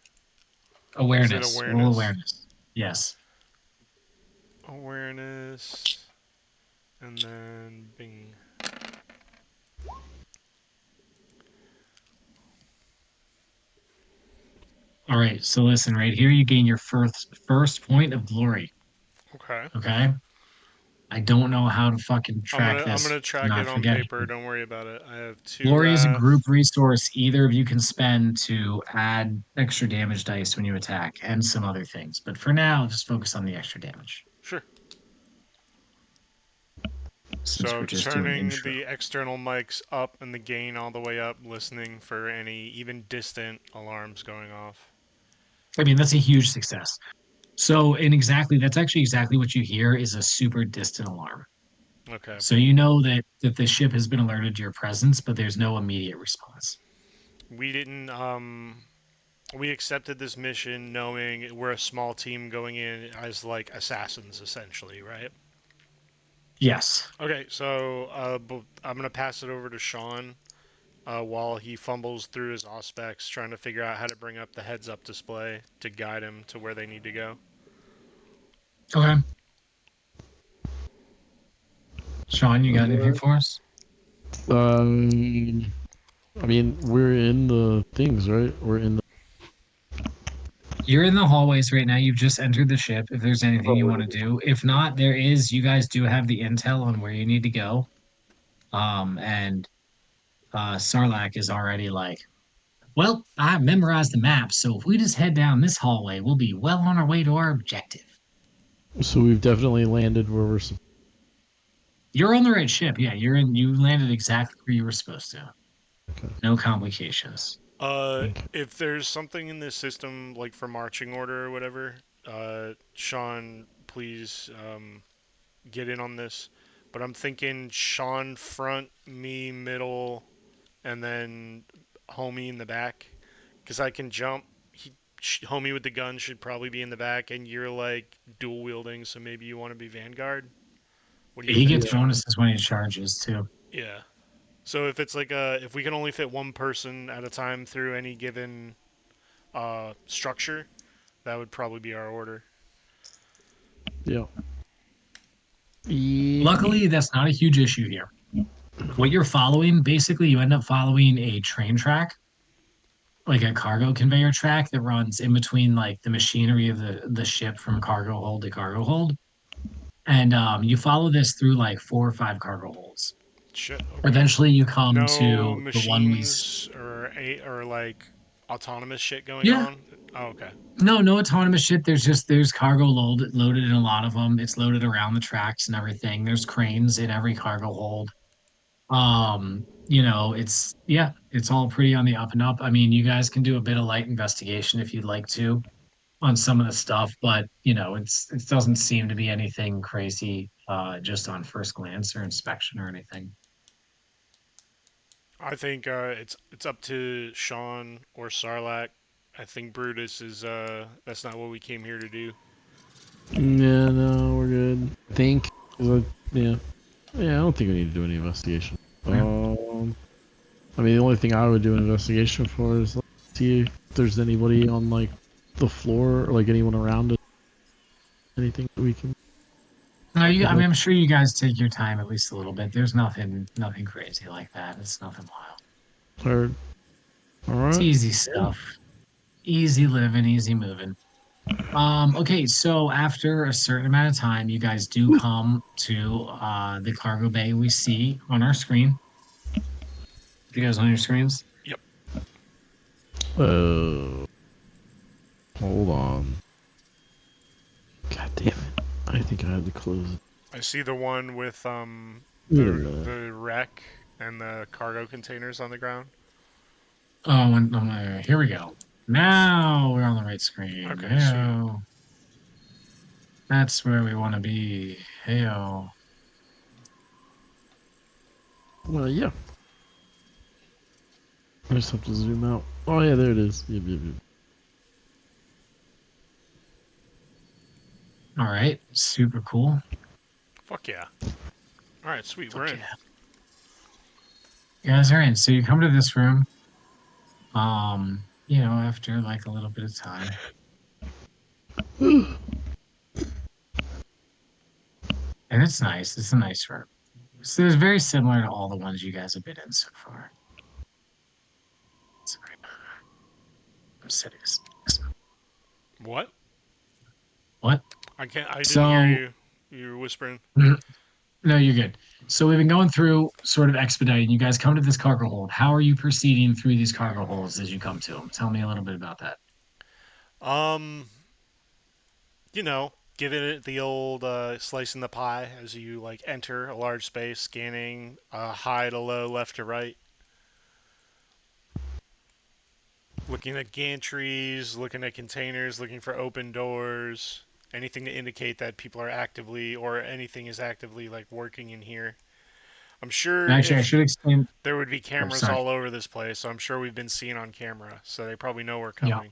[SPEAKER 1] it
[SPEAKER 2] Awareness. Roll
[SPEAKER 1] awareness?
[SPEAKER 2] awareness. Yes.
[SPEAKER 1] Awareness. And then bing.
[SPEAKER 2] All right. So listen, right here you gain your first point of glory.
[SPEAKER 1] Okay.
[SPEAKER 2] Okay. I don't know how to fucking
[SPEAKER 1] I'm
[SPEAKER 2] track
[SPEAKER 1] gonna I'm
[SPEAKER 2] this
[SPEAKER 1] gonna
[SPEAKER 2] to
[SPEAKER 1] track
[SPEAKER 2] not
[SPEAKER 1] it on
[SPEAKER 2] forget
[SPEAKER 1] paper.
[SPEAKER 2] it.
[SPEAKER 1] Don't worry about it. I have two
[SPEAKER 2] Glory is a
[SPEAKER 1] wrath.
[SPEAKER 2] group resource either of you can spend to add extra damage dice when you attack and some other things. But for now, just focus on the extra damage
[SPEAKER 1] Sure.
[SPEAKER 2] since
[SPEAKER 1] So
[SPEAKER 2] we're just doing
[SPEAKER 1] turning
[SPEAKER 2] intro.
[SPEAKER 1] the external mics up and the gain all the way up, listening for any even distant alarms going off.
[SPEAKER 2] I mean, that's a huge success. So, and exactly, that's actually exactly what you hear is a super distant alarm.
[SPEAKER 1] Okay.
[SPEAKER 2] So you know that the ship has been alerted to your presence, but there's no immediate response.
[SPEAKER 1] We didn't we accepted this mission knowing we're a small team going in as like assassins essentially, right?
[SPEAKER 2] Yes.
[SPEAKER 1] Okay, so I'm gonna pass it over to Sean while he fumbles through his auspex, trying to figure out how to bring up the heads-up display to guide him to where they need to go.
[SPEAKER 2] Okay. Sean, you got anything for us?
[SPEAKER 3] Um, I mean, we're in the things, right? We're in the.
[SPEAKER 2] You're in the hallways right now. You've just entered the ship. If there's anything you want to do, if not, there is. You guys do have the intel on where you need to go. And Sarlacc is already like, well, I memorized the map, so if we just head down this hallway, we'll be well on our way to our objective.
[SPEAKER 3] So we've definitely landed where we're.
[SPEAKER 2] You're on the right ship. Yeah, you're in. You landed exactly where you were supposed to.
[SPEAKER 3] Okay.
[SPEAKER 2] No complications.
[SPEAKER 3] Okay.
[SPEAKER 1] If there's something in this system like for marching order or whatever, Sean, please get in on this. But I'm thinking Sean front, me middle, and then homie in the back, because I can jump. Homie with the gun should probably be in the back, and you're like dual wielding, so maybe you want to be Vanguard. What do you
[SPEAKER 2] He
[SPEAKER 1] think,
[SPEAKER 2] gets
[SPEAKER 1] Sean?
[SPEAKER 2] bonuses when he charges too.
[SPEAKER 1] Yeah. So if it's like if we can only fit one person at a time through any given structure, that would probably be our order.
[SPEAKER 3] Yeah. Yeah.
[SPEAKER 2] Luckily, that's not a huge issue here. What you're following, basically, you end up following a train track, like a cargo conveyor track that runs in between like the machinery of the ship from cargo hold to cargo hold. And you follow this through like four or five cargo holds.
[SPEAKER 1] Shit. Okay.
[SPEAKER 2] Eventually, you come
[SPEAKER 1] No
[SPEAKER 2] to the one
[SPEAKER 1] machines or like autonomous shit going
[SPEAKER 2] yeah.
[SPEAKER 1] on. Oh, okay.
[SPEAKER 2] No autonomous shit. There's cargo loaded in a lot of them. It's loaded around the tracks and everything. There's cranes in every cargo hold. It's yeah, it's all pretty on the up and up. I mean, you guys can do a bit of light investigation if you'd like to on some of the stuff, but it doesn't seem to be anything crazy just on first glance or inspection or anything.
[SPEAKER 1] I think it's up to Sean or Sarlacc. I think Brutus is that's not what we came here to do.
[SPEAKER 3] Yeah, no, we're good. I think. Yeah. Yeah, I don't think we need to do any investigation.
[SPEAKER 2] Yeah.
[SPEAKER 3] I mean, the only thing I would do an investigation for is like, see if there's anybody on like the floor or like anyone around it. Anything that we can.
[SPEAKER 2] No, I mean, I'm sure you guys take your time at least a little bit. There's nothing crazy like that. It's nothing wild.
[SPEAKER 3] Heard. All
[SPEAKER 2] It's
[SPEAKER 3] right.
[SPEAKER 2] easy stuff. Easy living, easy moving. Okay, so after a certain amount of time, you guys do come to the cargo bay we see on our screen. You guys on your screens?
[SPEAKER 1] Yep.
[SPEAKER 3] Uh, Hold on. God damn it. I think I had to close it.
[SPEAKER 1] I see the one with
[SPEAKER 3] Yeah.
[SPEAKER 1] the wreck and the cargo containers on the ground.
[SPEAKER 2] Oh, here we go. Now we're on the right screen.
[SPEAKER 1] Okay, sweet.
[SPEAKER 2] Heyo. That's where we want to be. Heyo.
[SPEAKER 3] Well, yeah. I just have to zoom out. Oh, yeah, there it is. Yep, yep, yep.
[SPEAKER 2] All right. Super cool.
[SPEAKER 1] Fuck yeah. All right, sweet. We're
[SPEAKER 2] Fuck
[SPEAKER 1] in.
[SPEAKER 2] yeah. You guys are in. So you come to this room. After like a little bit of time. And it's nice. It's a nice room. So it's very similar to all the ones you guys have been in so far. Sorry, I'm sitting.
[SPEAKER 1] What?
[SPEAKER 2] What?
[SPEAKER 1] I can't. I didn't hear
[SPEAKER 2] So
[SPEAKER 1] you. You were whispering.
[SPEAKER 2] no, you're good. So we've been going through sort of expediting. You guys come to this cargo hold. How are you proceeding through these cargo holds as you come to them? Tell me a little bit about that.
[SPEAKER 1] Um, giving it the old slice in the pie as you like enter a large space, scanning high to low, left to right, looking at gantries, looking at containers, looking for open doors, anything to indicate that people are actively or anything is actively like working in here. I'm sure
[SPEAKER 2] Actually, I
[SPEAKER 1] if
[SPEAKER 2] should explain.
[SPEAKER 1] there would be
[SPEAKER 2] Oh,
[SPEAKER 1] cameras
[SPEAKER 2] sorry.
[SPEAKER 1] all over this place, so I'm sure we've been seen on camera, so they probably know we're
[SPEAKER 2] Yeah.
[SPEAKER 1] coming.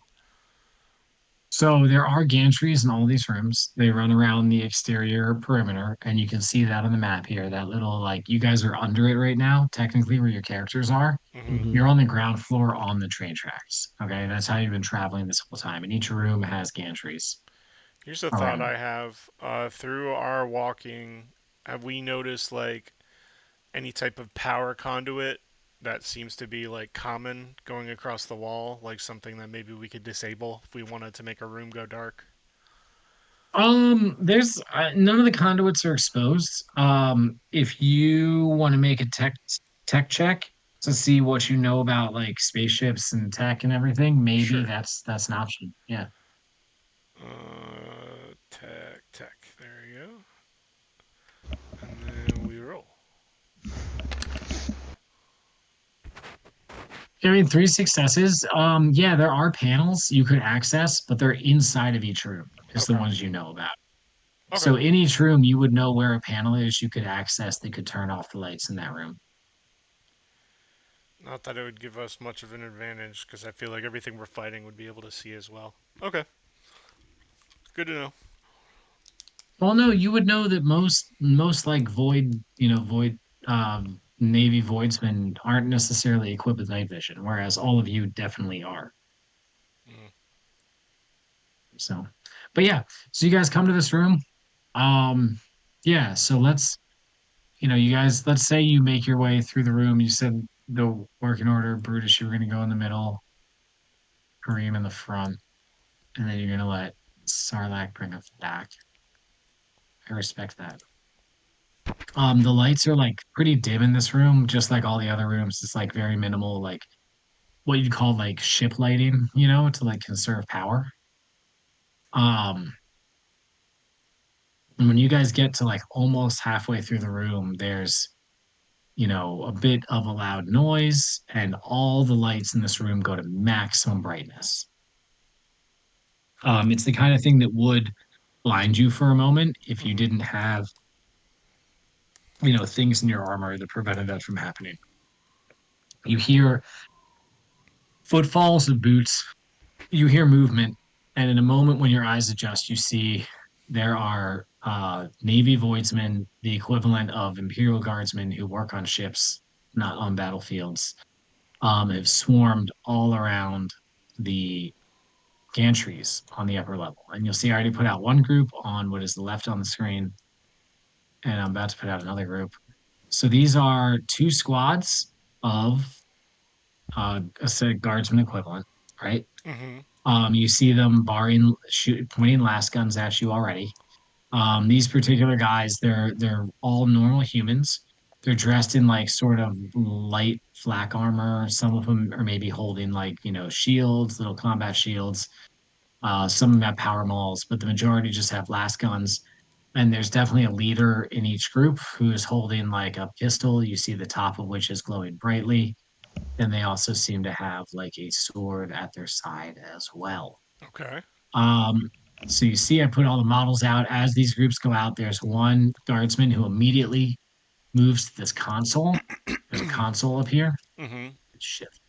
[SPEAKER 2] So there are gantries in all these rooms. They run around the exterior perimeter, and you can see that on the map here. That little like you guys are under it right now, technically where your characters are.
[SPEAKER 1] Hmm.
[SPEAKER 3] Mm-hmm.
[SPEAKER 2] You're on the ground floor on the train tracks. Okay, that's how you've been traveling this whole time. And each room has gantries
[SPEAKER 1] Here's a thought
[SPEAKER 2] around them.
[SPEAKER 1] I have. Through our walking, have we noticed like any type of power conduit that seems to be like common going across the wall, like something that maybe we could disable if we wanted to make a room go dark?
[SPEAKER 2] There's none of the conduits are exposed. If you want to make a tech check to see what you know about like spaceships and tech and everything, maybe
[SPEAKER 1] Sure.
[SPEAKER 2] that's an option. Yeah.
[SPEAKER 1] Tech. There you go. And then we roll.
[SPEAKER 2] I mean, three successes. Yeah, there are panels you could access, but they're inside of each room, is the
[SPEAKER 1] Okay.
[SPEAKER 2] ones you know about.
[SPEAKER 1] Okay.
[SPEAKER 2] So in each room, you would know where a panel is you could access that could turn off the lights in that room.
[SPEAKER 1] Not that it would give us much of an advantage, because I feel like everything we're fighting would be able to see as well. Okay. Good to know.
[SPEAKER 2] Well, no, you would know that most like void Navy voidsmen aren't necessarily equipped with night vision, whereas all of you definitely are.
[SPEAKER 1] Mm.
[SPEAKER 2] So, but yeah, so you guys come to this room. Um, yeah, so you guys, let's say you make your way through the room. You said the working order, Brutus, you were going to go in the middle, Kareem in the front, and then you're going to let Sarlacc bring us back. I respect that. The lights are like pretty dim in this room, just like all the other rooms. It's like very minimal, like what you'd call like ship lighting, to like conserve power. Um, and when you guys get to like almost halfway through the room, there's a bit of a loud noise, and all the lights in this room go to maximum brightness. It's the kind of thing that would blind you for a moment if you
[SPEAKER 1] Hmm.
[SPEAKER 2] didn't have, things in your armor that prevented that from happening. You hear footfalls of boots, you hear movement, and in a moment when your eyes adjust, you see there are Navy voidsmen, the equivalent of Imperial Guardsmen who work on ships, not on battlefields, have swarmed all around the gantries on the upper level. And you'll see I already put out one group on what is the left on the screen, and I'm about to put out another group. So these are two squads of a set guardsman equivalent, right?
[SPEAKER 1] Hmm.
[SPEAKER 2] You see them pointing last guns at you already. These particular guys, they're all normal humans. They're dressed in like sort of light flak armor. Some of them are maybe holding like shields, little combat shields. Some of them have power mauls, but the majority just have blast guns. And there's definitely a leader in each group who is holding like a pistol. You see the top of which is glowing brightly. And they also seem to have like a sword at their side as well.
[SPEAKER 1] Okay.
[SPEAKER 2] Um, so you see, I put all the models out. As these groups go out, there's one guardsman who immediately moves to this console. There's a console up here.
[SPEAKER 1] Mm-hmm.
[SPEAKER 2] Shift.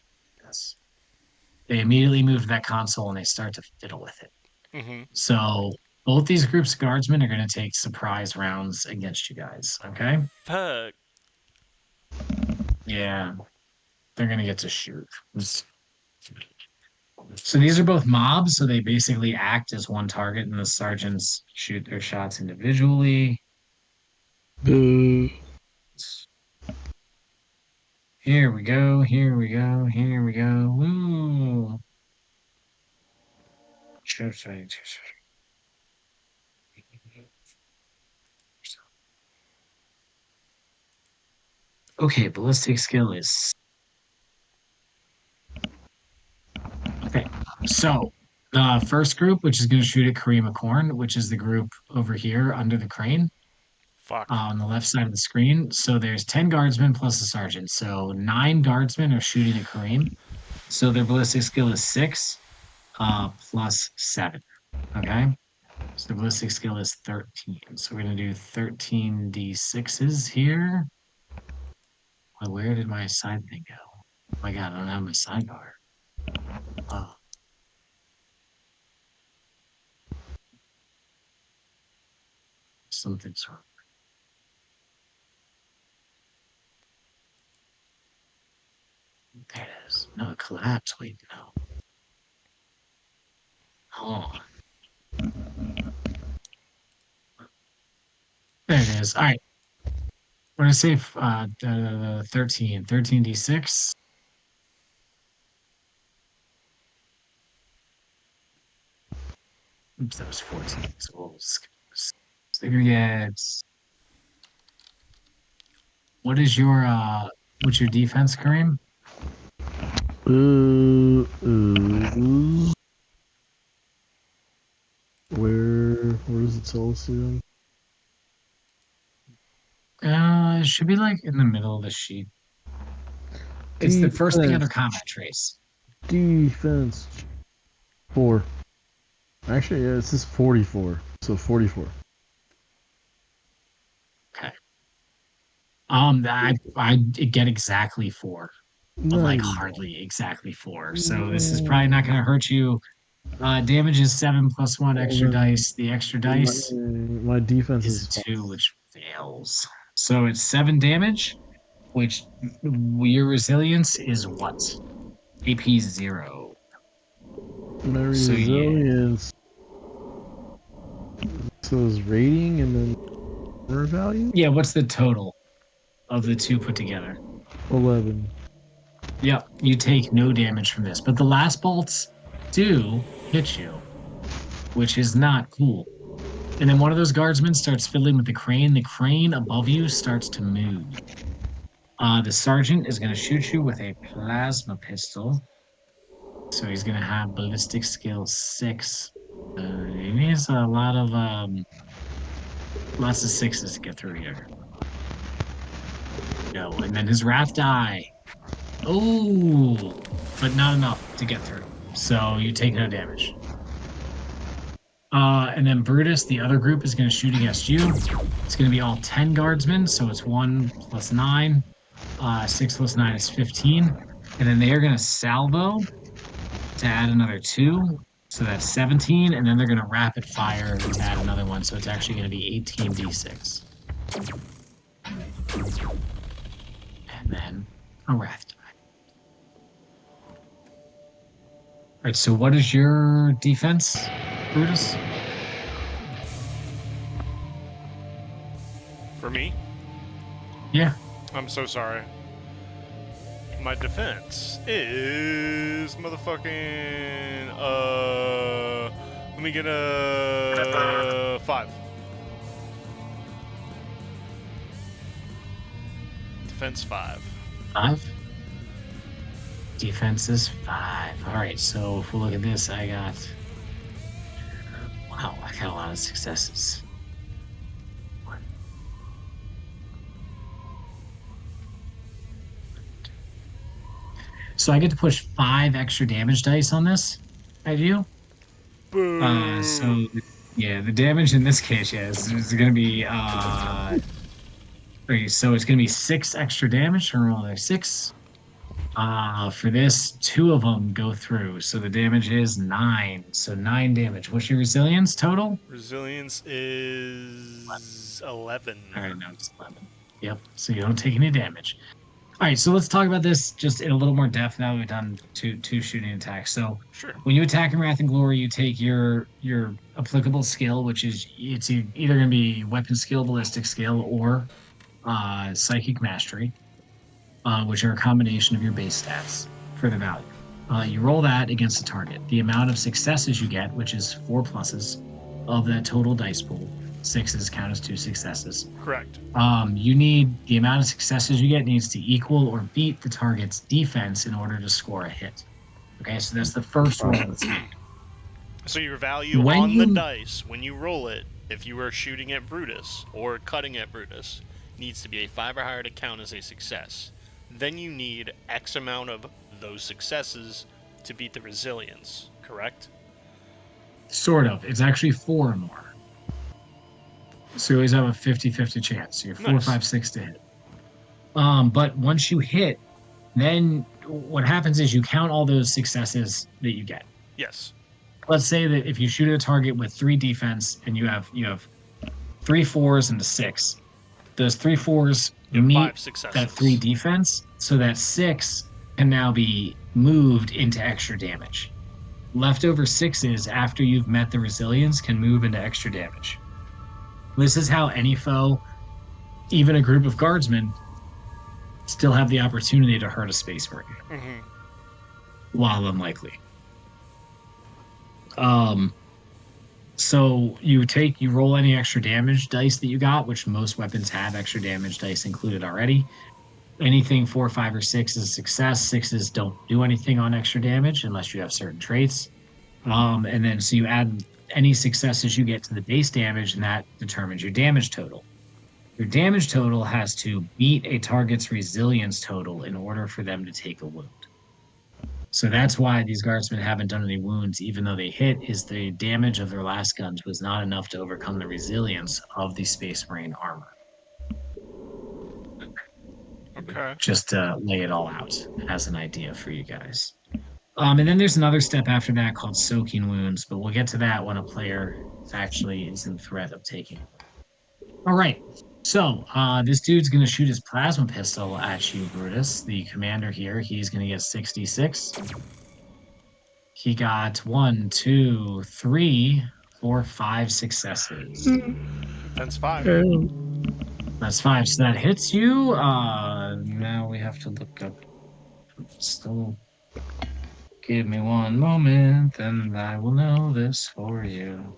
[SPEAKER 2] Yes. They immediately move to that console and they start to fiddle with it.
[SPEAKER 1] Mm-hmm.
[SPEAKER 2] So both these groups of guardsmen are going to take surprise rounds against you guys. Okay.
[SPEAKER 1] Fuck.
[SPEAKER 2] Yeah, they're going to get to shoot. So these are both mobs, so they basically act as one target, and the sergeants shoot their shots individually.
[SPEAKER 3] Boo.
[SPEAKER 2] Here we go, here we go, here we go. Woo! Okay, ballistic skill is okay. So the first group, which is going to shoot at Kareem McCorn, which is the group over here under the crane,
[SPEAKER 1] Fuck.
[SPEAKER 2] on the left side of the screen. So there's 10 guardsmen plus a sergeant. So 9 guardsmen are shooting at Kareem. So their ballistic skill is 6 plus 7. Okay. So the ballistic skill is 13. So we're going to do 13d6s here. Well, where did my side thing go? Oh my God, I don't have my sidebar. Oh, something's wrong. There it is. No, it collapsed. Wait, no. Hold on. There it is. All right. We're going to say 13. 13d6. Oops, that was 14. So we'll skip this. Cigarettes. What is your what's your defense, Kareem?
[SPEAKER 3] Where does it tell us again?
[SPEAKER 2] It should be like in the middle of the sheet. It's the first thing under
[SPEAKER 3] Defense.
[SPEAKER 2] combat trace.
[SPEAKER 3] Defense. 4. Actually, yeah, it says 44. So 44.
[SPEAKER 2] Okay. I get exactly 4, but like
[SPEAKER 3] Nice.
[SPEAKER 2] hardly exactly 4. So this is probably not going to hurt you. Damage is 7 plus 1
[SPEAKER 3] Well,
[SPEAKER 2] extra
[SPEAKER 3] then
[SPEAKER 2] dice. The extra
[SPEAKER 3] my,
[SPEAKER 2] dice
[SPEAKER 3] my defense
[SPEAKER 2] is
[SPEAKER 3] is
[SPEAKER 2] a
[SPEAKER 3] 5.
[SPEAKER 2] 2, which fails. So it's 7 damage, which your resilience is what? AP 0.
[SPEAKER 3] My
[SPEAKER 2] So yeah.
[SPEAKER 3] resilience says rating and then armor value?
[SPEAKER 2] Yeah, what's the total of the two put together?
[SPEAKER 3] 11.
[SPEAKER 2] Yep, you take no damage from this, but the last bolts do hit you, which is not cool. And then one of those guardsmen starts fiddling with the crane. The crane above you starts to move. The sergeant is going to shoot you with a plasma pistol. So he's going to have ballistic skill 6. He needs a lot of lots of 6s to get through here. No, and then his wrath die. Oh, but not enough to get through. So you take no damage. And then Brutus, the other group, is going to shoot against you. It's going to be all 10 guardsmen, so it's 1 plus 9. 6 plus 9 is 15. And then they are going to salvo to add another 2. So that's 17. And then they're going to rapid fire to add another one. So it's actually going to be 18d6. And then a wrath die. All right, so what is your defense, Brutus?
[SPEAKER 1] For me?
[SPEAKER 2] Yeah.
[SPEAKER 1] I'm so sorry. My defense is motherfucking let me get a 5. Defense 5.
[SPEAKER 2] 5? Defense is 5. All right, so if we look at this, I got Successes. So I get to push 5 extra damage dice on this. I do.
[SPEAKER 1] Boo.
[SPEAKER 2] So yeah, the damage in this case, is going to be okay, so it's going to be 6 extra damage. So roll there 6. For this, 2 of them go through, so the damage is 9. So 9 damage. What's your resilience total?
[SPEAKER 1] Resilience is 11.
[SPEAKER 2] All right, no, it's 11. Yep. So you don't take any damage. All right, so let's talk about this just in a little more depth now that we've done two shooting attacks. So
[SPEAKER 1] Sure.
[SPEAKER 2] when you attack in Wrath and Glory, you take your applicable skill, which is it's either going to be weapon skill, ballistic skill, or psychic mastery, which are a combination of your base stats for the value. You roll that against the target. The amount of successes you get, which is 4 pluses of that total dice pool, 6s count as 2 successes.
[SPEAKER 1] Correct.
[SPEAKER 2] You need the amount of successes you get needs to equal or beat the target's defense in order to score a hit. Okay, so that's the first roll that's made.
[SPEAKER 1] So your value
[SPEAKER 2] When
[SPEAKER 1] on the
[SPEAKER 2] you-
[SPEAKER 1] dice, when you roll it, if you are shooting at Brutus or cutting at Brutus, needs to be a 5 or higher to count as a success. Then you need X amount of those successes to beat the resilience, correct?
[SPEAKER 2] Sort of. It's actually 4 or more. So you always have a 50-50 chance. So you're 4,
[SPEAKER 1] Nice.
[SPEAKER 2] 5, 6 to hit. But once you hit, then what happens is you count all those successes that you get.
[SPEAKER 1] Yes.
[SPEAKER 2] Let's say that if you shoot at a target with 3 defense and you have 3 4s and a 6, those 3 4s
[SPEAKER 1] You have
[SPEAKER 2] meet
[SPEAKER 1] 5 successes.
[SPEAKER 2] that 3 defense, so that 6 can now be moved into extra damage. Leftover 6s after you've met the resilience can move into extra damage. This is how any foe, even a group of guardsmen, still have the opportunity to hurt a space marine,
[SPEAKER 1] Mm-hmm.
[SPEAKER 2] while unlikely. So you roll any extra damage dice that you got, which most weapons have extra damage dice included already. Anything 4, 5, or 6 is a success. 6s don't do anything on extra damage unless you have certain traits. And then so you add any successes you get to the base damage, and that determines your damage total. Your damage total has to beat a target's resilience total in order for them to take a wound. So that's why these guardsmen haven't done any wounds, even though they hit, is the damage of their last guns was not enough to overcome the resilience of the Space Marine armor.
[SPEAKER 1] Okay.
[SPEAKER 2] Just to lay it all out as an idea for you guys. And then there's another step after that called soaking wounds, but we'll get to that when a player actually is in threat of taking. All right. So this dude's going to shoot his plasma pistol at you, Brutus, the commander here. He's going to get 66. He got 1, 2, 3, 4, 5 successes.
[SPEAKER 1] That's 5.
[SPEAKER 2] That's 5. So that hits you. Now we have to look up. Still, give me one moment, and I will know this for you.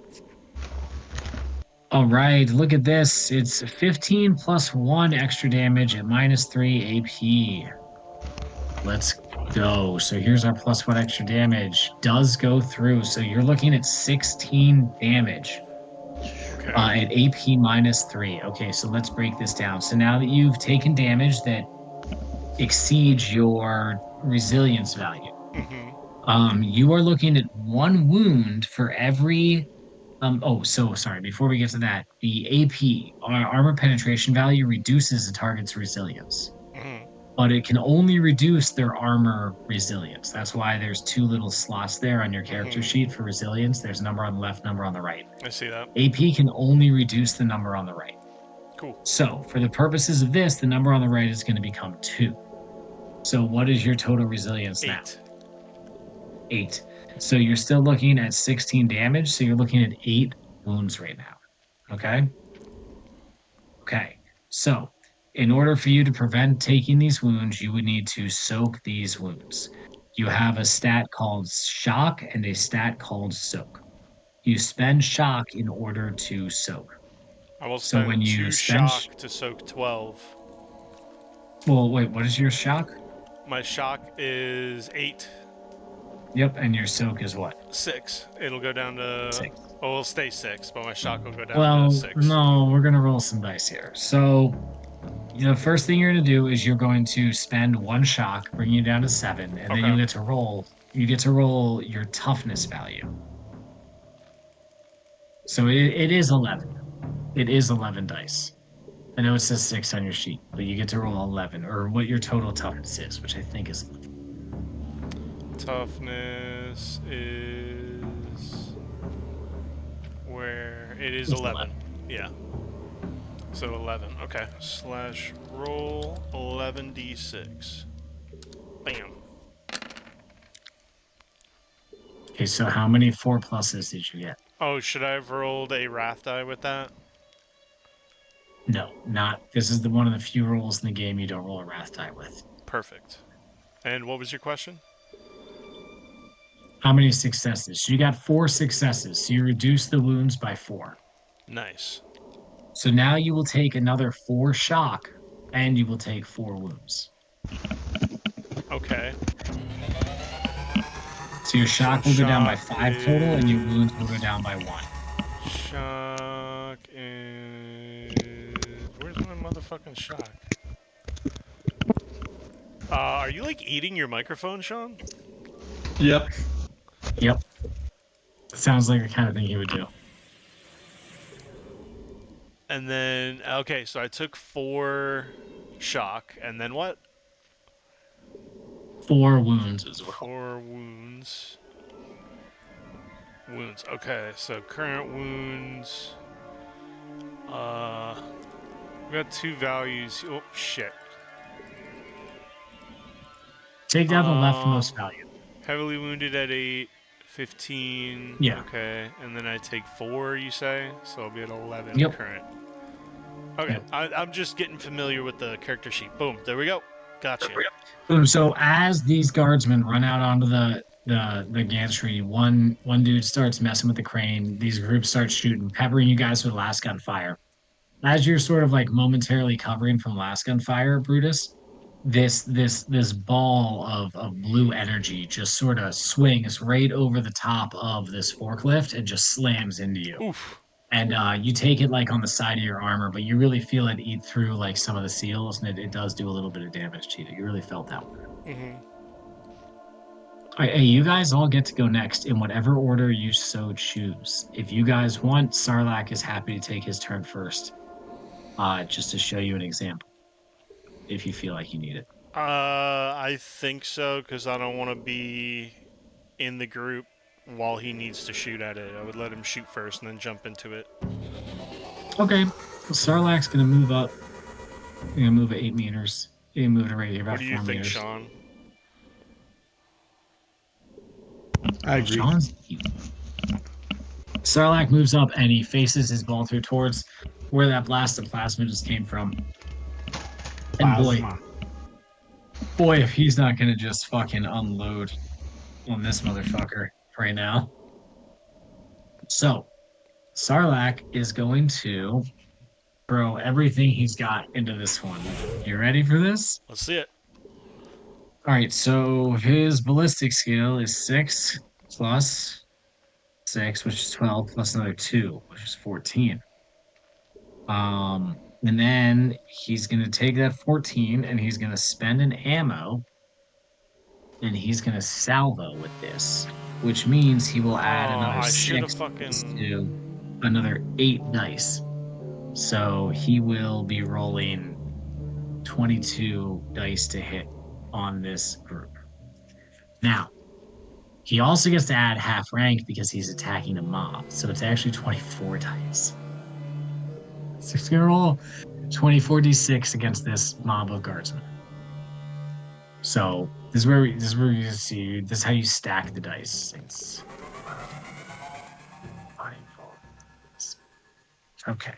[SPEAKER 2] All right, look at this. It's 15 plus 1 extra damage at -3 AP. Let's go. So here's our plus 1 extra damage. Does go through. So you're looking at 16 damage
[SPEAKER 1] Okay.
[SPEAKER 2] at AP -3. Okay, so let's break this down. So now that you've taken damage that exceeds your resilience value, you are looking at 1 wound for every so sorry, before we get to that, the AP, our armor penetration value, reduces the target's resilience. But it can only reduce their armor resilience. That's why there's 2 little slots there on your character sheet for resilience. There's a number on the left, number on the right.
[SPEAKER 1] I see that.
[SPEAKER 2] AP can only reduce the number on the right.
[SPEAKER 1] Cool.
[SPEAKER 2] So for the purposes of this, the number on the right is going to become 2. So what is your total resilience now? 8. So you're still looking at 16 damage. So you're looking at 8 wounds right now. Okay. Okay. So in order for you to prevent taking these wounds, you would need to soak these wounds. You have a stat called shock and a stat called soak. You spend shock in order to soak.
[SPEAKER 1] I will
[SPEAKER 2] So
[SPEAKER 1] spend
[SPEAKER 2] when you
[SPEAKER 1] 2
[SPEAKER 2] spend
[SPEAKER 1] shock to soak 12.
[SPEAKER 2] well, wait, what is your shock?
[SPEAKER 1] My shock is 8.
[SPEAKER 2] Yep, and your soak is what?
[SPEAKER 1] 6. It'll go down to.
[SPEAKER 2] 6.
[SPEAKER 1] Oh, it'll stay 6, but my shock will go down to
[SPEAKER 2] Well,
[SPEAKER 1] 6.
[SPEAKER 2] no, we're gonna roll some dice here. So the first thing you're gonna do is you're going to spend one shock, bring you down to 7, and then
[SPEAKER 1] Okay.
[SPEAKER 2] you get to roll. You get to roll your toughness value. So it is 11. It is 11 dice. I know it says 6 on your sheet, but you get to roll 11, or what your total toughness is, which I think is
[SPEAKER 1] Toughness is. Where? It is
[SPEAKER 2] it's
[SPEAKER 1] 11.
[SPEAKER 2] 11.
[SPEAKER 1] Yeah. So 11. Okay. Slash roll 11d6. Bam.
[SPEAKER 2] Okay, so how many 4 pluses did you get?
[SPEAKER 1] Oh, should I have rolled a wrath die with that?
[SPEAKER 2] No, not. This is one of the few rules in the game you don't roll a wrath die with.
[SPEAKER 1] Perfect. And what was your question?
[SPEAKER 2] How many successes? So you got 4 successes, so you reduce the wounds by 4.
[SPEAKER 1] Nice.
[SPEAKER 2] So now you will take another 4 shock, and you will take 4 wounds.
[SPEAKER 1] Okay.
[SPEAKER 2] So your
[SPEAKER 1] So
[SPEAKER 2] shock will go down by
[SPEAKER 1] shock
[SPEAKER 2] 5 total, and your wounds will go
[SPEAKER 1] is
[SPEAKER 2] down by 1.
[SPEAKER 1] shock is where's my motherfucking shock? Are you like eating your microphone, Sean?
[SPEAKER 3] Yep.
[SPEAKER 2] Yep. Sounds like the kind of thing he would do.
[SPEAKER 1] And then okay, so I took 4 shock, and then what?
[SPEAKER 2] 4 wounds as well.
[SPEAKER 1] 4 wounds. Wounds. Okay, so current wounds. We got 2 values. Oh shit.
[SPEAKER 2] Take down the leftmost value.
[SPEAKER 1] Heavily wounded at 8, 15.
[SPEAKER 2] Yeah.
[SPEAKER 1] Okay, and then I take 4. You say, so I'll be at 11
[SPEAKER 2] Yep.
[SPEAKER 1] current. Okay,
[SPEAKER 2] Yep.
[SPEAKER 1] I'm just getting familiar with the character sheet. Boom, there we go. Gotcha.
[SPEAKER 2] Boom. So as these guardsmen run out onto the gantry, one dude starts messing with the crane. These groups start shooting, peppering you guys with last gun fire. As you're sort of like momentarily covering from last gun fire, Brutus, this ball of blue energy just sort of swings right over the top of this forklift and just slams into you.
[SPEAKER 1] Oof.
[SPEAKER 2] And you take it like on the side of your armor, but you really feel it eat through like some of the seals, and it does do a little bit of damage to you. You really felt that one.
[SPEAKER 1] Mm-hmm.
[SPEAKER 2] All right, hey, you guys all get to go next in whatever order you so choose. If you guys want, Sarlacc is happy to take his turn first, just to show you an example, if you feel like you need it.
[SPEAKER 1] I think so, because I don't want to be in the group while he needs to shoot at it. I would let him shoot first and then jump into it.
[SPEAKER 2] Okay, well, Sarlacc's gonna move up. You're gonna move it 8 meters. You're gonna move it right here,
[SPEAKER 1] What
[SPEAKER 2] about
[SPEAKER 1] do you
[SPEAKER 2] 4
[SPEAKER 1] think,
[SPEAKER 2] meters.
[SPEAKER 1] Sean?
[SPEAKER 3] I agree.
[SPEAKER 2] Sean's Sarlacc moves up and he faces his bolter towards where that blast of plasma just came from. And
[SPEAKER 3] Plasma.
[SPEAKER 2] boy, if he's not gonna just fucking unload on this motherfucker right now. So Sarlacc is going to throw everything he's got into this one. You ready for this?
[SPEAKER 1] Let's see it.
[SPEAKER 2] All right, so his ballistic skill is 6 plus 6, which is 12, plus another 2, which is 14. And then he's gonna take that 14 and he's gonna spend an ammo and he's gonna salvo with this, which means he will add
[SPEAKER 1] Oh,
[SPEAKER 2] another
[SPEAKER 1] I should have
[SPEAKER 2] 6
[SPEAKER 1] fucking.
[SPEAKER 2] to another 8 dice. So he will be rolling 22 dice to hit on this group. Now, he also gets to add half rank because he's attacking a mob. So it's actually 24 dice. So he's going to roll 24d6 against this mob of guardsmen. So this is where you see this is how you stack the dice. It's okay.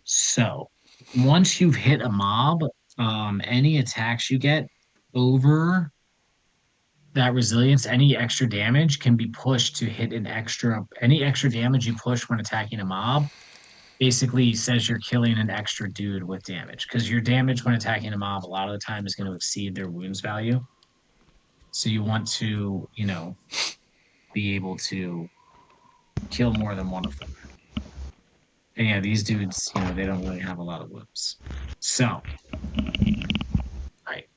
[SPEAKER 2] So once you've hit a mob, any attacks you get over that resilience, any extra damage can be pushed to hit any extra damage you push when attacking a mob basically says you're killing an extra dude with damage because your damage when attacking a mob a lot of the time is going to exceed their wounds value. So you want to, be able to kill more than one of them. And yeah, these dudes, they don't really have a lot of whips. So, right.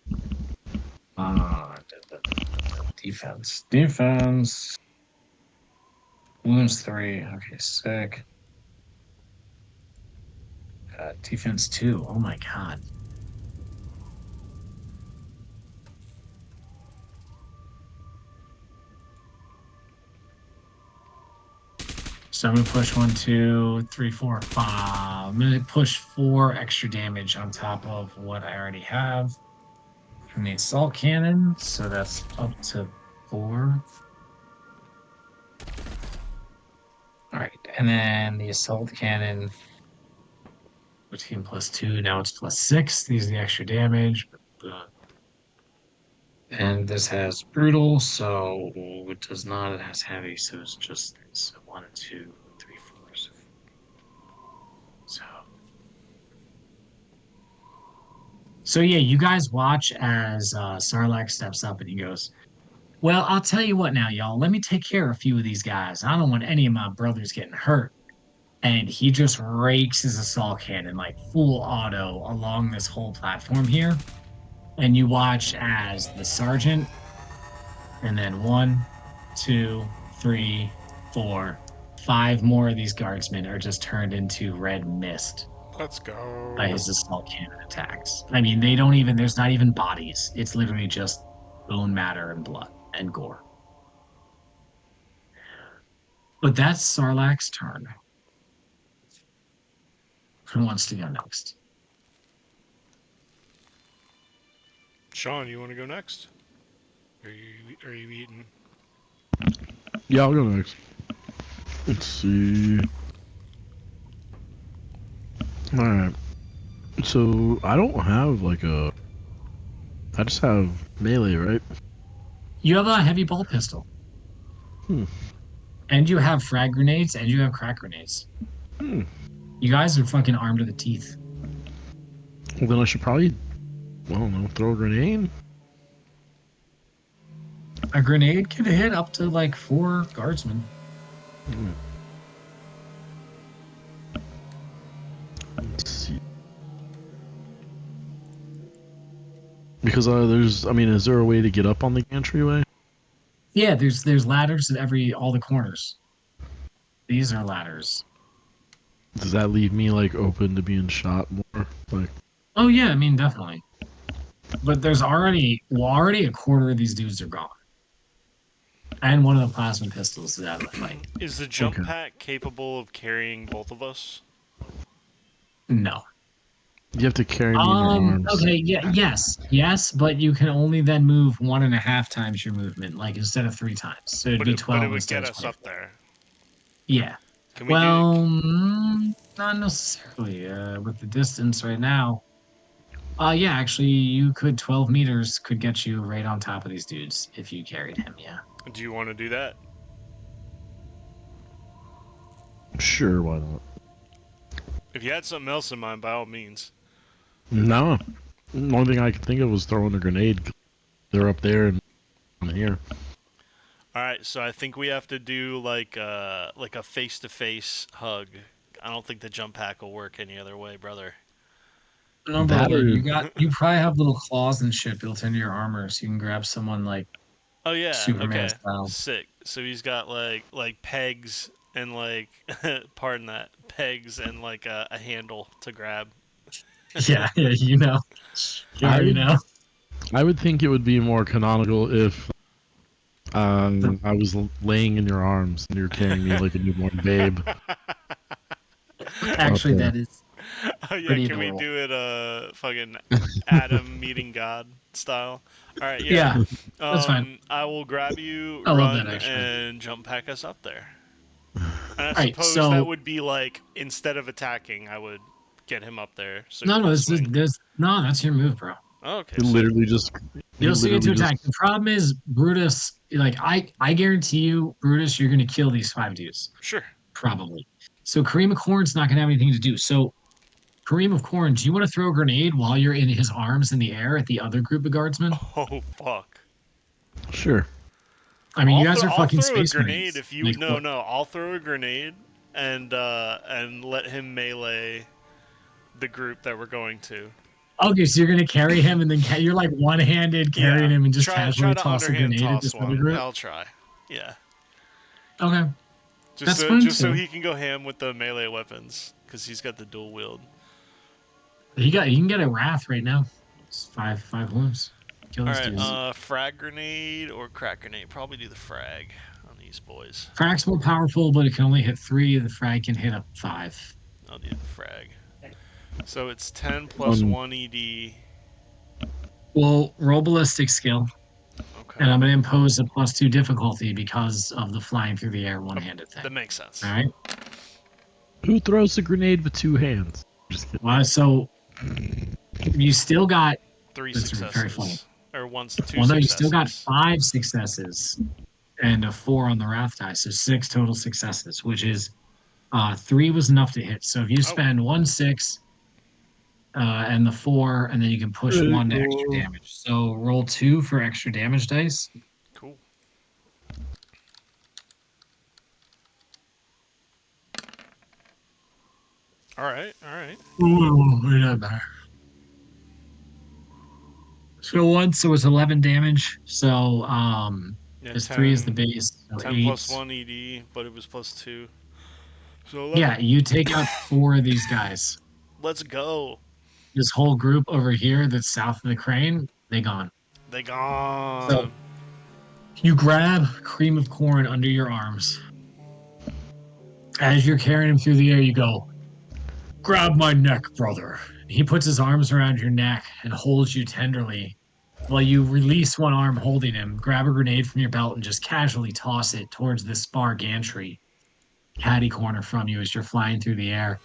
[SPEAKER 2] Defense. Defense. Wounds 3. Okay, sick. Defense 2. Oh my god. So I'm gonna push 1, 2, 3, 4, 5. I'm gonna push 4 extra damage on top of what I already have from the assault cannon. So that's up to 4. All right, and then the assault cannon, 14 plus 2. Now it's plus 6. These are the extra damage. And this has brutal, so it does not. It has heavy, so it's just it's 1, 2, 3, 4. So, so yeah, you guys watch as Sarlacc steps up and he goes, "Well, I'll tell you what now, y'all. Let me take care of a few of these guys. I don't want any of my brothers getting hurt." And he just rakes his assault cannon like full auto along this whole platform here. And you watch as the sergeant, and then 1, 2, 3, 4, 5 more of these guardsmen are just turned into red mist
[SPEAKER 1] Let's
[SPEAKER 2] by
[SPEAKER 1] go.
[SPEAKER 2] his assault cannon attacks. I mean, they don't even, there's not even bodies. It's literally just bone matter and blood and gore. But that's Sarlacc's turn. Who wants to go next?
[SPEAKER 1] Sean, you want to go next? Are you eating?
[SPEAKER 3] Yeah, I'll go next. Let's see. Alright. So, I don't have like a. I just have melee, right?
[SPEAKER 2] You have a heavy ball pistol.
[SPEAKER 3] Hmm.
[SPEAKER 2] And you have frag grenades and you have crack grenades.
[SPEAKER 3] Hmm.
[SPEAKER 2] You guys are fucking armed to the teeth.
[SPEAKER 3] Well, then I should probably, I don't know, throw a grenade?
[SPEAKER 2] A grenade can hit up to like 4 guardsmen.
[SPEAKER 3] Hmm. Let's see. Because I mean, is there a way to get up on the entryway?
[SPEAKER 2] Yeah, there's ladders at all the corners. These are ladders.
[SPEAKER 3] Does that leave me like open to being shot more? Like,
[SPEAKER 2] Oh yeah, I mean definitely. But there's already a quarter of these dudes are gone. And one of the plasma pistols is out of the fight.
[SPEAKER 1] Is the jump
[SPEAKER 3] okay.
[SPEAKER 1] pack capable of carrying both of us?
[SPEAKER 2] No.
[SPEAKER 3] You have to carry me in your arms.
[SPEAKER 2] Okay, yeah, yes, but you can only then move 1.5 times your movement, like instead of 3 times. So it'd be
[SPEAKER 1] But it
[SPEAKER 2] 12
[SPEAKER 1] would
[SPEAKER 2] instead
[SPEAKER 1] get
[SPEAKER 2] of
[SPEAKER 1] us up
[SPEAKER 2] 24.
[SPEAKER 1] there.
[SPEAKER 2] Yeah.
[SPEAKER 1] Can we do?
[SPEAKER 2] Well, not necessarily. With the distance right now. Yeah, actually, you could 12 meters could get you right on top of these dudes if you carried him. Yeah.
[SPEAKER 1] Do you want to do that?
[SPEAKER 3] Sure, why not?
[SPEAKER 1] If you had something else in mind, by all means.
[SPEAKER 3] No. The only thing I could think of was throwing a grenade. They're up there and I'm here.
[SPEAKER 1] All right, so I think we have to do like a face-to-face hug. I don't think the jump pack will work any other way, brother.
[SPEAKER 2] No,
[SPEAKER 3] That
[SPEAKER 2] brother,
[SPEAKER 3] or
[SPEAKER 2] you probably have little claws and shit built into your armor, so you can grab someone like
[SPEAKER 1] Oh yeah,
[SPEAKER 2] Superman
[SPEAKER 1] okay,
[SPEAKER 2] style.
[SPEAKER 1] sick. So he's got like pegs and like, pardon that, pegs and like a handle to grab.
[SPEAKER 2] Yeah, yeah, you know. You
[SPEAKER 3] I
[SPEAKER 2] already
[SPEAKER 3] would
[SPEAKER 2] know.
[SPEAKER 3] I would think it would be more canonical if I was laying in your arms and you're carrying me like a newborn babe up
[SPEAKER 2] Actually,
[SPEAKER 3] there.
[SPEAKER 2] that is
[SPEAKER 1] Oh yeah,
[SPEAKER 2] pretty
[SPEAKER 1] can we
[SPEAKER 2] adorable.
[SPEAKER 1] do it fucking Adam meeting God style? All right, yeah.
[SPEAKER 2] Yeah, that's fine.
[SPEAKER 1] I will grab you,
[SPEAKER 2] I love that
[SPEAKER 1] run,
[SPEAKER 2] actually.
[SPEAKER 1] and jump pack us up there. And I
[SPEAKER 2] All right,
[SPEAKER 1] suppose that
[SPEAKER 2] so
[SPEAKER 1] would be like, instead of attacking, I would get him up there so he
[SPEAKER 2] no,
[SPEAKER 1] can
[SPEAKER 2] no, this is
[SPEAKER 1] swing.
[SPEAKER 2] this no, that's your move, bro.
[SPEAKER 1] Oh, okay,
[SPEAKER 3] He
[SPEAKER 1] sick.
[SPEAKER 3] literally just he
[SPEAKER 2] You'll see it to
[SPEAKER 3] literally just
[SPEAKER 2] attack. The problem is Brutus. Like I guarantee you, Brutus, you're gonna kill these 5 dudes
[SPEAKER 1] Sure.
[SPEAKER 2] probably. So Kareem of Corn's not gonna have anything to do. So Kareem of Corn, do you want to throw a grenade while you're in his arms in the air at the other group of guardsmen?
[SPEAKER 1] Oh fuck.
[SPEAKER 3] Sure.
[SPEAKER 2] I mean, you guys are
[SPEAKER 1] I'll
[SPEAKER 2] fucking
[SPEAKER 1] throw a
[SPEAKER 2] space
[SPEAKER 1] grenade
[SPEAKER 2] marines.
[SPEAKER 1] if you
[SPEAKER 2] Like,
[SPEAKER 1] no
[SPEAKER 2] what?
[SPEAKER 1] no. I'll throw a grenade and let him melee the group that we're going to.
[SPEAKER 2] Okay, so you're gonna carry him, and then you're like one-handed carrying
[SPEAKER 1] Yeah,
[SPEAKER 2] him, and just
[SPEAKER 1] try
[SPEAKER 2] casually
[SPEAKER 1] to
[SPEAKER 2] toss a
[SPEAKER 1] underhand
[SPEAKER 2] grenade at
[SPEAKER 1] toss
[SPEAKER 2] this other
[SPEAKER 1] one.
[SPEAKER 2] group.
[SPEAKER 1] I'll try. Yeah,
[SPEAKER 2] Okay, that's fun
[SPEAKER 1] just so
[SPEAKER 2] too.
[SPEAKER 1] he can go ham with the melee weapons because he's got the dual wield.
[SPEAKER 2] You can get a wrath right now. It's five wounds. Kill
[SPEAKER 1] All
[SPEAKER 2] these
[SPEAKER 1] right,
[SPEAKER 2] dudes.
[SPEAKER 1] frag grenade or crack grenade. Probably do the frag on these boys.
[SPEAKER 2] Frag's more powerful, but it can only hit 3. The frag can hit up 5.
[SPEAKER 1] I'll do the frag. So it's 10 plus
[SPEAKER 3] Um,
[SPEAKER 1] 1 ED.
[SPEAKER 2] Well, roll ballistic skill,
[SPEAKER 1] Okay,
[SPEAKER 2] and I'm gonna impose a +2 difficulty because of the flying through the air one-handed
[SPEAKER 1] that
[SPEAKER 2] thing.
[SPEAKER 1] makes sense.
[SPEAKER 2] All right.
[SPEAKER 3] who throws a grenade with 2 hands? Just kidding.
[SPEAKER 2] Well, so you still got.
[SPEAKER 1] Three
[SPEAKER 2] That's very funny.
[SPEAKER 1] successes or two
[SPEAKER 2] Well, no, you still got
[SPEAKER 1] successes.
[SPEAKER 2] 5 successes and a 4 on the wrath die, so 6 total successes, which is 3 was enough to hit. So if you
[SPEAKER 1] Oh,
[SPEAKER 2] spend 1 6 and the 4, and then you can push 1 to extra
[SPEAKER 3] Oh.
[SPEAKER 2] damage. So roll 2 for extra damage dice.
[SPEAKER 1] cool. All right, all right.
[SPEAKER 2] Ooh, way not bad. So so it's 11 damage. So
[SPEAKER 1] Yeah,
[SPEAKER 2] there's 3 is the
[SPEAKER 1] 10,
[SPEAKER 2] base, so
[SPEAKER 1] 10
[SPEAKER 2] 8.
[SPEAKER 1] plus 1 ED, but it was plus 2. So
[SPEAKER 2] Yeah,
[SPEAKER 1] 11.
[SPEAKER 2] you take out 4 of these guys.
[SPEAKER 1] Let's go.
[SPEAKER 2] This whole group over here that's south of the crane, they gone.
[SPEAKER 1] They
[SPEAKER 2] So
[SPEAKER 1] gone.
[SPEAKER 2] you grab Cream of Corn under your arms. As you're carrying him through the air, you go, grab my neck, brother. He puts his arms around your neck and holds you tenderly while you release one arm holding him, grab a grenade from your belt, and just casually toss it towards this spar gantry, catty corner from you as you're flying through the air.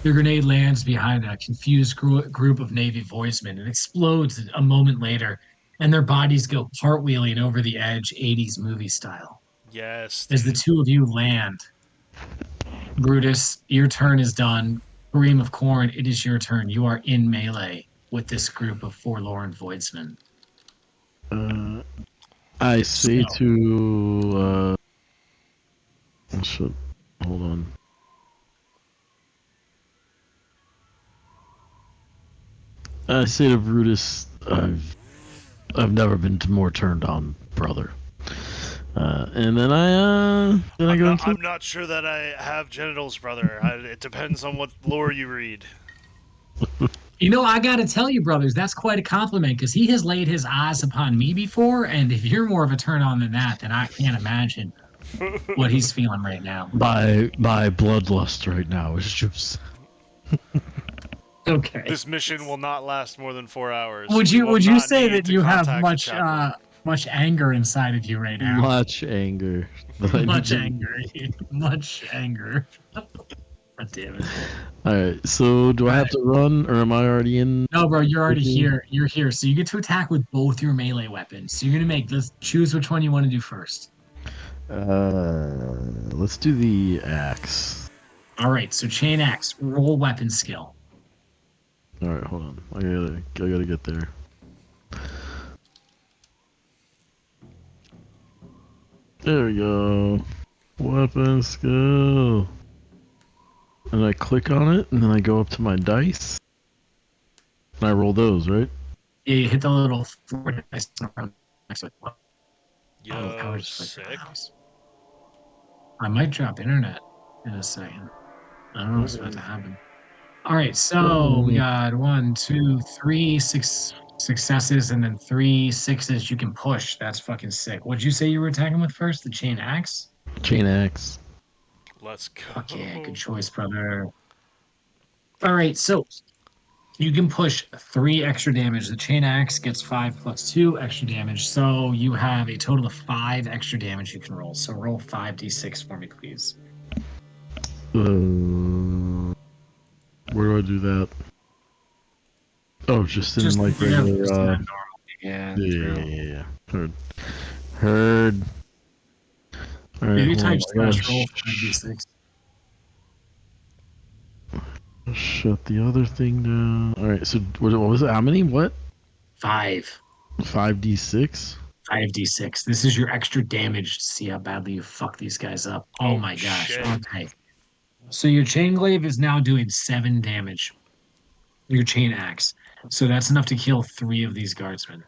[SPEAKER 2] The grenade lands behind a confused group of Navy voicemen and explodes a moment later, and their bodies go cartwheeling over the edge, 80s movie style.
[SPEAKER 1] Yes,
[SPEAKER 2] As the
[SPEAKER 1] dude.
[SPEAKER 2] two of you land, Brutus, your turn is done. Kareem of Corn, it is your turn. You are in melee with this group of forlorn voidsmen.
[SPEAKER 3] Uh, I say
[SPEAKER 2] So,
[SPEAKER 3] to oh, shit. Hold on. I say to Brutus, I've never been more turned on, brother. And then I go and kill.
[SPEAKER 1] I'm not sure that I have genitals, brother. It depends on what lore you read.
[SPEAKER 2] I got to tell you, brothers, that's quite a compliment because he has laid his eyes upon me before. And if you're more of a turn on than that, then I can't imagine what he's feeling right now.
[SPEAKER 3] My bloodlust right now is just.
[SPEAKER 2] Okay.
[SPEAKER 1] This mission will not last more than 4 hours.
[SPEAKER 2] Would
[SPEAKER 1] We
[SPEAKER 2] you
[SPEAKER 1] will
[SPEAKER 2] would you
[SPEAKER 1] not
[SPEAKER 2] say
[SPEAKER 1] need
[SPEAKER 2] that
[SPEAKER 1] to
[SPEAKER 2] you have
[SPEAKER 1] contact the chaplain.
[SPEAKER 2] much anger inside of you right now?
[SPEAKER 3] Much anger. That I need
[SPEAKER 2] Much
[SPEAKER 3] to-
[SPEAKER 2] anger. Much anger. God damn it.
[SPEAKER 3] Alright, so do I have to run, or am I already in?
[SPEAKER 2] No, bro, you're already here. You're here. So you get to attack with both your melee weapons. So you're gonna let's choose which one you want to do first.
[SPEAKER 3] Let's do the axe.
[SPEAKER 2] All right, so chain axe, roll weapon skill.
[SPEAKER 3] Alright, hold on. I gotta get there. There we go. Weapon skill. And I click on it, and then I go up to my dice. And I roll those, right?
[SPEAKER 2] Yeah, you hit the little four dice next to it.
[SPEAKER 1] Yo, sick.
[SPEAKER 2] I might drop internet in a second. I don't know what's about to happen. All right, so we got 1, 2, 3, 6 successes, and then 3 6s you can push. That's fucking sick. What'd you say you were attacking with first? The chain axe?
[SPEAKER 3] Chain axe.
[SPEAKER 1] Let's go.
[SPEAKER 2] Fuck yeah, good choice, brother. All right, so you can push 3 extra damage. The chain axe gets 5 plus 2 extra damage. So you have a total of 5 extra damage you can roll. So roll 5d6 for me, please.
[SPEAKER 3] Where do I do that? Oh, just in like
[SPEAKER 2] yeah,
[SPEAKER 3] regular.
[SPEAKER 2] just normal. Yeah,
[SPEAKER 3] Yeah. Heard. All right,
[SPEAKER 2] Maybe
[SPEAKER 3] hold on.
[SPEAKER 2] type
[SPEAKER 3] I gotta
[SPEAKER 2] slash roll 5d6.
[SPEAKER 3] shut the other thing down. All right, so what was it? How many? What?
[SPEAKER 2] 5.
[SPEAKER 3] 5d6.
[SPEAKER 2] 5d6. This is your extra damage to see how badly you fuck these guys up. Oh
[SPEAKER 1] Oh
[SPEAKER 2] my gosh.
[SPEAKER 1] shit.
[SPEAKER 2] Okay. So your chain glaive is now doing 7 damage. Your chain axe. So that's enough to kill 3 of these guardsmen.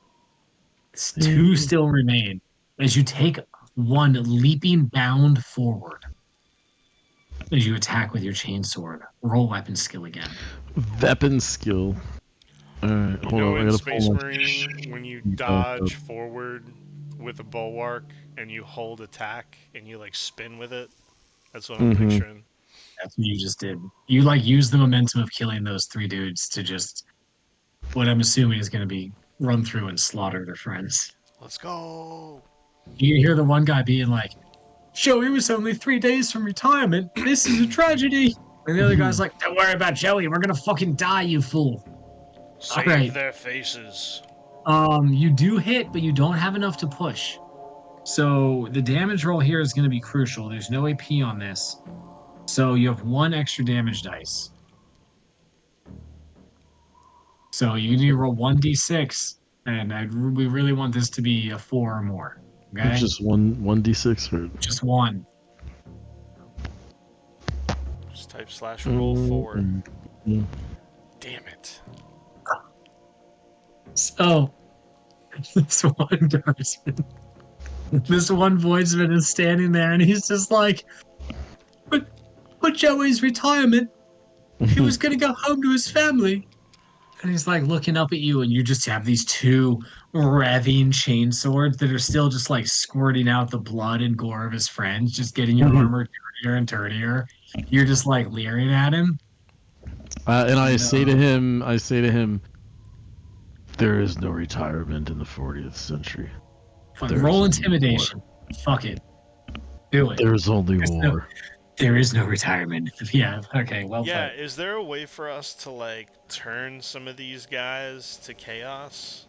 [SPEAKER 2] Two
[SPEAKER 3] Eh,
[SPEAKER 2] still remain as you take one leaping bound forward as you attack with your chainsword. Roll weapon skill again.
[SPEAKER 3] Weapon skill. Alright,
[SPEAKER 1] You
[SPEAKER 3] hold
[SPEAKER 1] know,
[SPEAKER 3] on. I
[SPEAKER 1] in
[SPEAKER 3] gotta pull
[SPEAKER 1] Space
[SPEAKER 3] my
[SPEAKER 1] Marine, when you
[SPEAKER 3] sheet back up.
[SPEAKER 1] dodge forward with a bulwark and you hold attack and you like spin with it, that's what I'm
[SPEAKER 3] Mm-hmm.
[SPEAKER 1] picturing.
[SPEAKER 2] That's what you just did. You like use the momentum of killing those 3 dudes to just what I'm assuming is going to be run through and slaughter their friends.
[SPEAKER 1] Let's go.
[SPEAKER 2] You hear the one guy being like, Joey was only 3 days from retirement. This is a tragedy. And the other guy's like, don't worry about Joey. We're going to fucking die, you fool. All
[SPEAKER 1] Save
[SPEAKER 2] right.
[SPEAKER 1] their faces.
[SPEAKER 2] You do hit, but you don't have enough to push. So the damage roll here is going to be crucial. There's no AP on this. So you have 1 extra damage dice. So you need to roll 1d6. And we really want this to be a 4 or more. Okay?
[SPEAKER 3] Just one d6 or
[SPEAKER 2] Just one.
[SPEAKER 1] Just type slash roll 4.
[SPEAKER 3] mm.
[SPEAKER 1] Damn it.
[SPEAKER 2] So this one guardsman, this one voidsman is standing there and he's just like, but, but Joey's retirement. He was going to go home to his family. And he's like looking up at you, and you just have these two revving chain swords that are still just like squirting out the blood and gore of his friends, just getting your armor dirtier and dirtier. You're just like leering at him.
[SPEAKER 3] And
[SPEAKER 2] No.
[SPEAKER 3] I say to him, there is no retirement in the 40th century.
[SPEAKER 2] Fuck,
[SPEAKER 3] There is
[SPEAKER 2] roll
[SPEAKER 3] only war.
[SPEAKER 2] intimidation. Fuck it. Do it.
[SPEAKER 3] There's only
[SPEAKER 2] There's no,
[SPEAKER 3] war.
[SPEAKER 2] there is no retirement. Yeah. Okay. Well
[SPEAKER 1] Yeah,
[SPEAKER 2] played.
[SPEAKER 1] is there a way for us to like turn some of these guys to chaos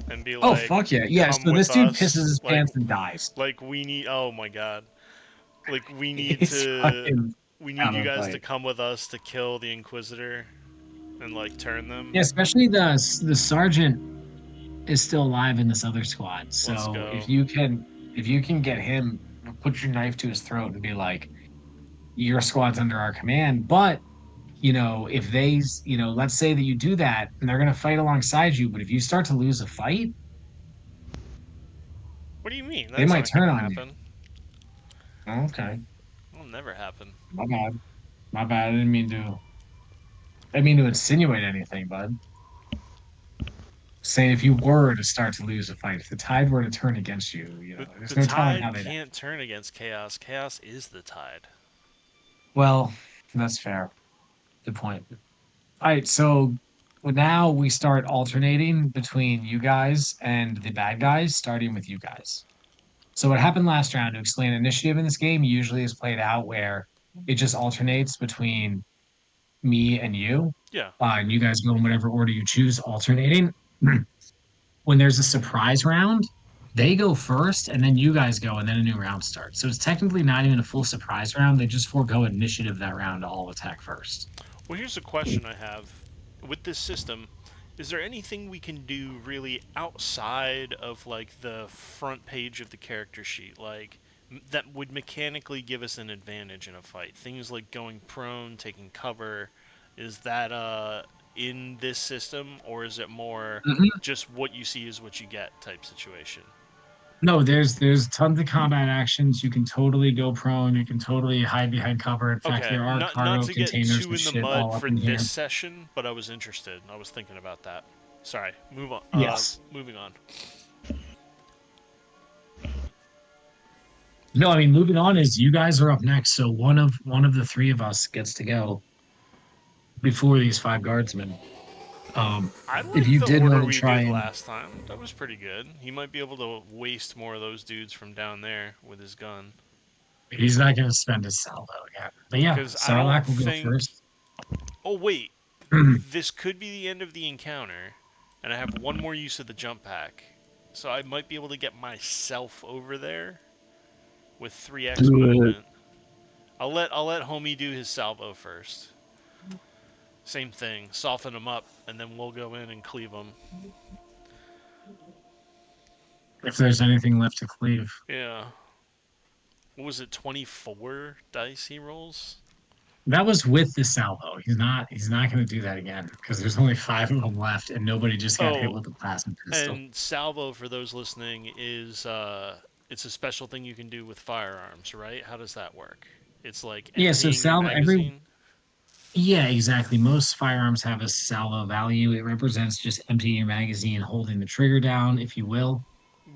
[SPEAKER 1] and be
[SPEAKER 2] Oh
[SPEAKER 1] like,
[SPEAKER 2] fuck yeah. Yeah.
[SPEAKER 1] come
[SPEAKER 2] So this
[SPEAKER 1] with
[SPEAKER 2] dude pisses
[SPEAKER 1] us?
[SPEAKER 2] his pants and dies.
[SPEAKER 1] Like we need. Oh my god. Like
[SPEAKER 2] He's fucking
[SPEAKER 1] we need
[SPEAKER 2] out
[SPEAKER 1] you
[SPEAKER 2] of
[SPEAKER 1] guys to
[SPEAKER 2] fight.
[SPEAKER 1] come with us to kill the Inquisitor and like turn them.
[SPEAKER 2] Yeah, especially the sergeant is still alive in this other squad.
[SPEAKER 1] Let's
[SPEAKER 2] So
[SPEAKER 1] go.
[SPEAKER 2] if you can get him, put your knife to his throat and be like, your squad's under our command. But if let's say that you do that and they're gonna fight alongside you, but if you start to lose a fight,
[SPEAKER 1] What do you mean?
[SPEAKER 2] they
[SPEAKER 1] That's
[SPEAKER 2] might
[SPEAKER 1] not
[SPEAKER 2] turn
[SPEAKER 1] gonna
[SPEAKER 2] on you.
[SPEAKER 1] happen.
[SPEAKER 2] Okay.
[SPEAKER 1] It'll never happen.
[SPEAKER 2] My bad. My bad. I didn't mean to insinuate anything, bud. Saying if you were to start to lose a fight, if the tide were to turn against you,
[SPEAKER 1] The
[SPEAKER 2] there's no telling how
[SPEAKER 1] tide
[SPEAKER 2] they'd act.
[SPEAKER 1] can't turn against chaos. Chaos is the tide.
[SPEAKER 2] Well, that's fair. Good point. All right, so now we start alternating between you guys and the bad guys, starting with you guys. So what happened last round, to explain initiative in this game, usually is played out where it just alternates between me and you.
[SPEAKER 1] Yeah.
[SPEAKER 2] And you guys go in whatever order you choose, alternating. When there's a surprise round, they go first, and then you guys go, and then a new round starts. So it's technically not even a full surprise round. They just forego initiative that round to all attack first.
[SPEAKER 1] Well, here's a question I have. With this system, is there anything we can do really outside of like the front page of the character sheet, like that would mechanically give us an advantage in a fight? Things like going prone, taking cover. Is that in this system, or is it more
[SPEAKER 2] Mhm.
[SPEAKER 1] just what you see is what you get type situation?
[SPEAKER 2] No, there's tons of combat actions. You can totally go prone. You can totally hide behind cover. In fact,
[SPEAKER 1] Okay,
[SPEAKER 2] there are
[SPEAKER 1] not
[SPEAKER 2] cargo
[SPEAKER 1] to get
[SPEAKER 2] containers
[SPEAKER 1] too
[SPEAKER 2] and
[SPEAKER 1] in the
[SPEAKER 2] shit
[SPEAKER 1] mud
[SPEAKER 2] all up
[SPEAKER 1] for
[SPEAKER 2] in
[SPEAKER 1] this
[SPEAKER 2] here.
[SPEAKER 1] session, but I was interested. I was thinking about that. Sorry. Move on.
[SPEAKER 2] Yes.
[SPEAKER 1] Moving on.
[SPEAKER 2] No, I mean moving on is you guys are up next. So one of the three of us gets to go before these 5 guardsmen.
[SPEAKER 1] I
[SPEAKER 2] If
[SPEAKER 1] like
[SPEAKER 2] you
[SPEAKER 1] the
[SPEAKER 2] did want
[SPEAKER 1] order
[SPEAKER 2] to
[SPEAKER 1] we
[SPEAKER 2] try
[SPEAKER 1] did
[SPEAKER 2] and
[SPEAKER 1] last time. That was pretty good. He might be able to waste more of those dudes from down there with his gun.
[SPEAKER 2] he's not going to spend his salvo yet. But yeah,
[SPEAKER 1] Because I don't
[SPEAKER 2] Sarlacc will go
[SPEAKER 1] think.
[SPEAKER 2] first.
[SPEAKER 1] Oh, wait. This could be the end of the encounter, and I have one more use of the jump pack. So I might be able to get myself over there with 3x
[SPEAKER 3] Do it.
[SPEAKER 1] movement. I'll let homie do his salvo first. Same thing, soften him up, and then we'll go in and cleave him.
[SPEAKER 2] If there's anything left to cleave.
[SPEAKER 1] Yeah. What was it? 24 dice he rolls.
[SPEAKER 2] That was with the salvo. He's not going to do that again because there's only 5 of them left, and nobody just got hit
[SPEAKER 1] Oh,
[SPEAKER 2] with a plasma pistol.
[SPEAKER 1] and salvo for those listening is it's a special thing you can do with firearms, right? How does that work? It's like
[SPEAKER 2] Yeah, so
[SPEAKER 1] emptying your
[SPEAKER 2] salvo every
[SPEAKER 1] magazine.
[SPEAKER 2] yeah, exactly. Most firearms have a salvo value. It represents just emptying your magazine, holding the trigger down, if you will.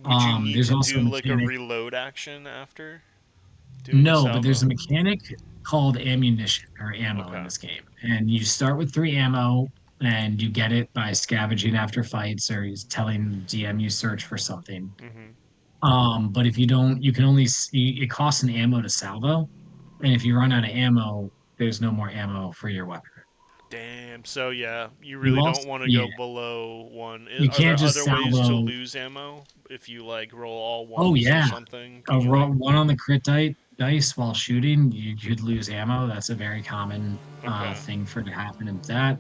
[SPEAKER 1] Would you need
[SPEAKER 2] There's
[SPEAKER 1] to
[SPEAKER 2] also a
[SPEAKER 1] do like a
[SPEAKER 2] mechanic.
[SPEAKER 1] reload action after doing a
[SPEAKER 2] No, but there's
[SPEAKER 1] salvo?
[SPEAKER 2] a mechanic called ammunition or ammo in
[SPEAKER 1] Okay.
[SPEAKER 2] this game. And you start with 3 ammo and you get it by scavenging after fights or telling DM you search for something.
[SPEAKER 1] Mhm.
[SPEAKER 2] But if you don't, you can only see it costs an ammo to salvo. And if you run out of ammo, there's no more ammo for your weapon.
[SPEAKER 1] Damn. So yeah, you
[SPEAKER 2] You
[SPEAKER 1] really don't
[SPEAKER 2] also,
[SPEAKER 1] want to
[SPEAKER 2] yeah,
[SPEAKER 1] go below one.
[SPEAKER 2] you
[SPEAKER 1] Are
[SPEAKER 2] can't
[SPEAKER 1] there
[SPEAKER 2] just
[SPEAKER 1] other ways to
[SPEAKER 2] salvo.
[SPEAKER 1] lose ammo if you like roll all
[SPEAKER 2] Oh
[SPEAKER 1] ones or
[SPEAKER 2] yeah,
[SPEAKER 1] something? Can you like?
[SPEAKER 2] one on the crit dice while shooting, you could lose ammo. That's a very common
[SPEAKER 1] Okay.
[SPEAKER 2] thing for to happen in that.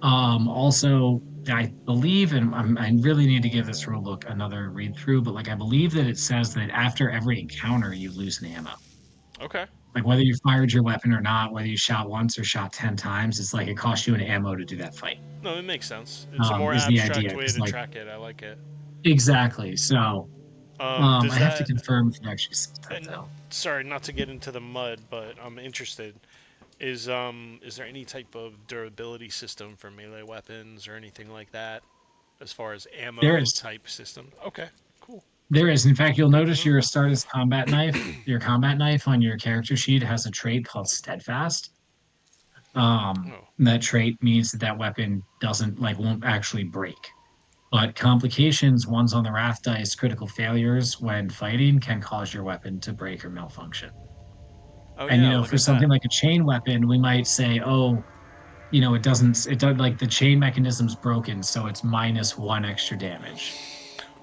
[SPEAKER 2] Also, I believe, and I really need to give this rule book another read through, but like I believe that it says that after every encounter, you lose an ammo.
[SPEAKER 1] Okay.
[SPEAKER 2] Like whether you fired your weapon or not, whether you shot once or shot 10 times, it's like it costs you an ammo to do that fight.
[SPEAKER 1] No, it makes sense. It's a more
[SPEAKER 2] Is the
[SPEAKER 1] abstract
[SPEAKER 2] idea
[SPEAKER 1] way
[SPEAKER 2] because
[SPEAKER 1] to
[SPEAKER 2] like
[SPEAKER 1] track it. I like it.
[SPEAKER 2] exactly. So
[SPEAKER 1] Does
[SPEAKER 2] I have to
[SPEAKER 1] that
[SPEAKER 2] confirm if it actually says that
[SPEAKER 1] and
[SPEAKER 2] though.
[SPEAKER 1] sorry, not to get into the mud, but I'm interested. Is there any type of durability system for melee weapons or anything like that as far as
[SPEAKER 2] There
[SPEAKER 1] ammo
[SPEAKER 2] is.
[SPEAKER 1] type system? Okay, cool.
[SPEAKER 2] There is. In fact, you'll
[SPEAKER 1] Good to
[SPEAKER 2] notice
[SPEAKER 1] know.
[SPEAKER 2] your Astartes combat knife. Your combat knife on your character sheet has a trait called Steadfast.
[SPEAKER 1] Oh,
[SPEAKER 2] That trait means that that weapon doesn't like won't actually break. But complications, ones on the Wrath dice, critical failures when fighting can cause your weapon to break or malfunction.
[SPEAKER 1] oh
[SPEAKER 2] And
[SPEAKER 1] yeah, look
[SPEAKER 2] for
[SPEAKER 1] at that.
[SPEAKER 2] something like a chain weapon, we might say, oh, it does like the chain mechanism's broken, so it's -1 extra damage.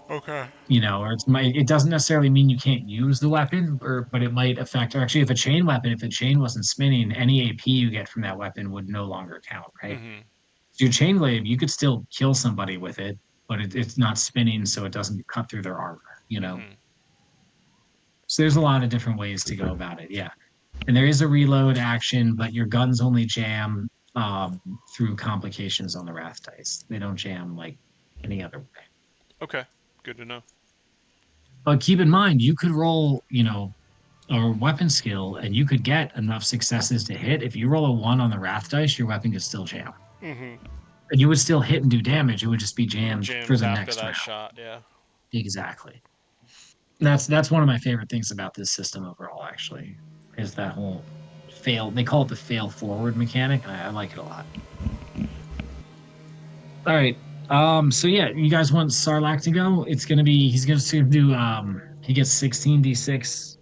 [SPEAKER 1] Okay.
[SPEAKER 2] Or it doesn't necessarily mean you can't use the weapon, but it might affect. Or actually, if a chain wasn't spinning, any AP you get from that weapon would no longer count, right?
[SPEAKER 1] Mhm.
[SPEAKER 2] So your chain blade, you could still kill somebody with it, but it's not spinning, so it doesn't cut through their armor.
[SPEAKER 1] Mhm.
[SPEAKER 2] So there's a lot of different ways to go about it, yeah. And there is a reload action, but your guns only jam through complications on the Wrath dice. They don't jam like any other way.
[SPEAKER 1] Okay. Good to know.
[SPEAKER 2] But keep in mind, you could roll, or weapon skill, and you could get enough successes to hit. If you roll a 1 on the Wrath dice, your weapon could still jam.
[SPEAKER 1] Mhm.
[SPEAKER 2] And you would still hit and do damage. It would just be jammed for
[SPEAKER 1] Jams
[SPEAKER 2] the
[SPEAKER 1] after
[SPEAKER 2] next
[SPEAKER 1] that
[SPEAKER 2] round.
[SPEAKER 1] shot. Yeah.
[SPEAKER 2] Exactly. That's one of my favorite things about this system overall, actually, is that whole fail. They call it the fail forward mechanic. I like it a lot. All right. So yeah, you guys want Sarlacc to go? He's gonna do he gets 16d6,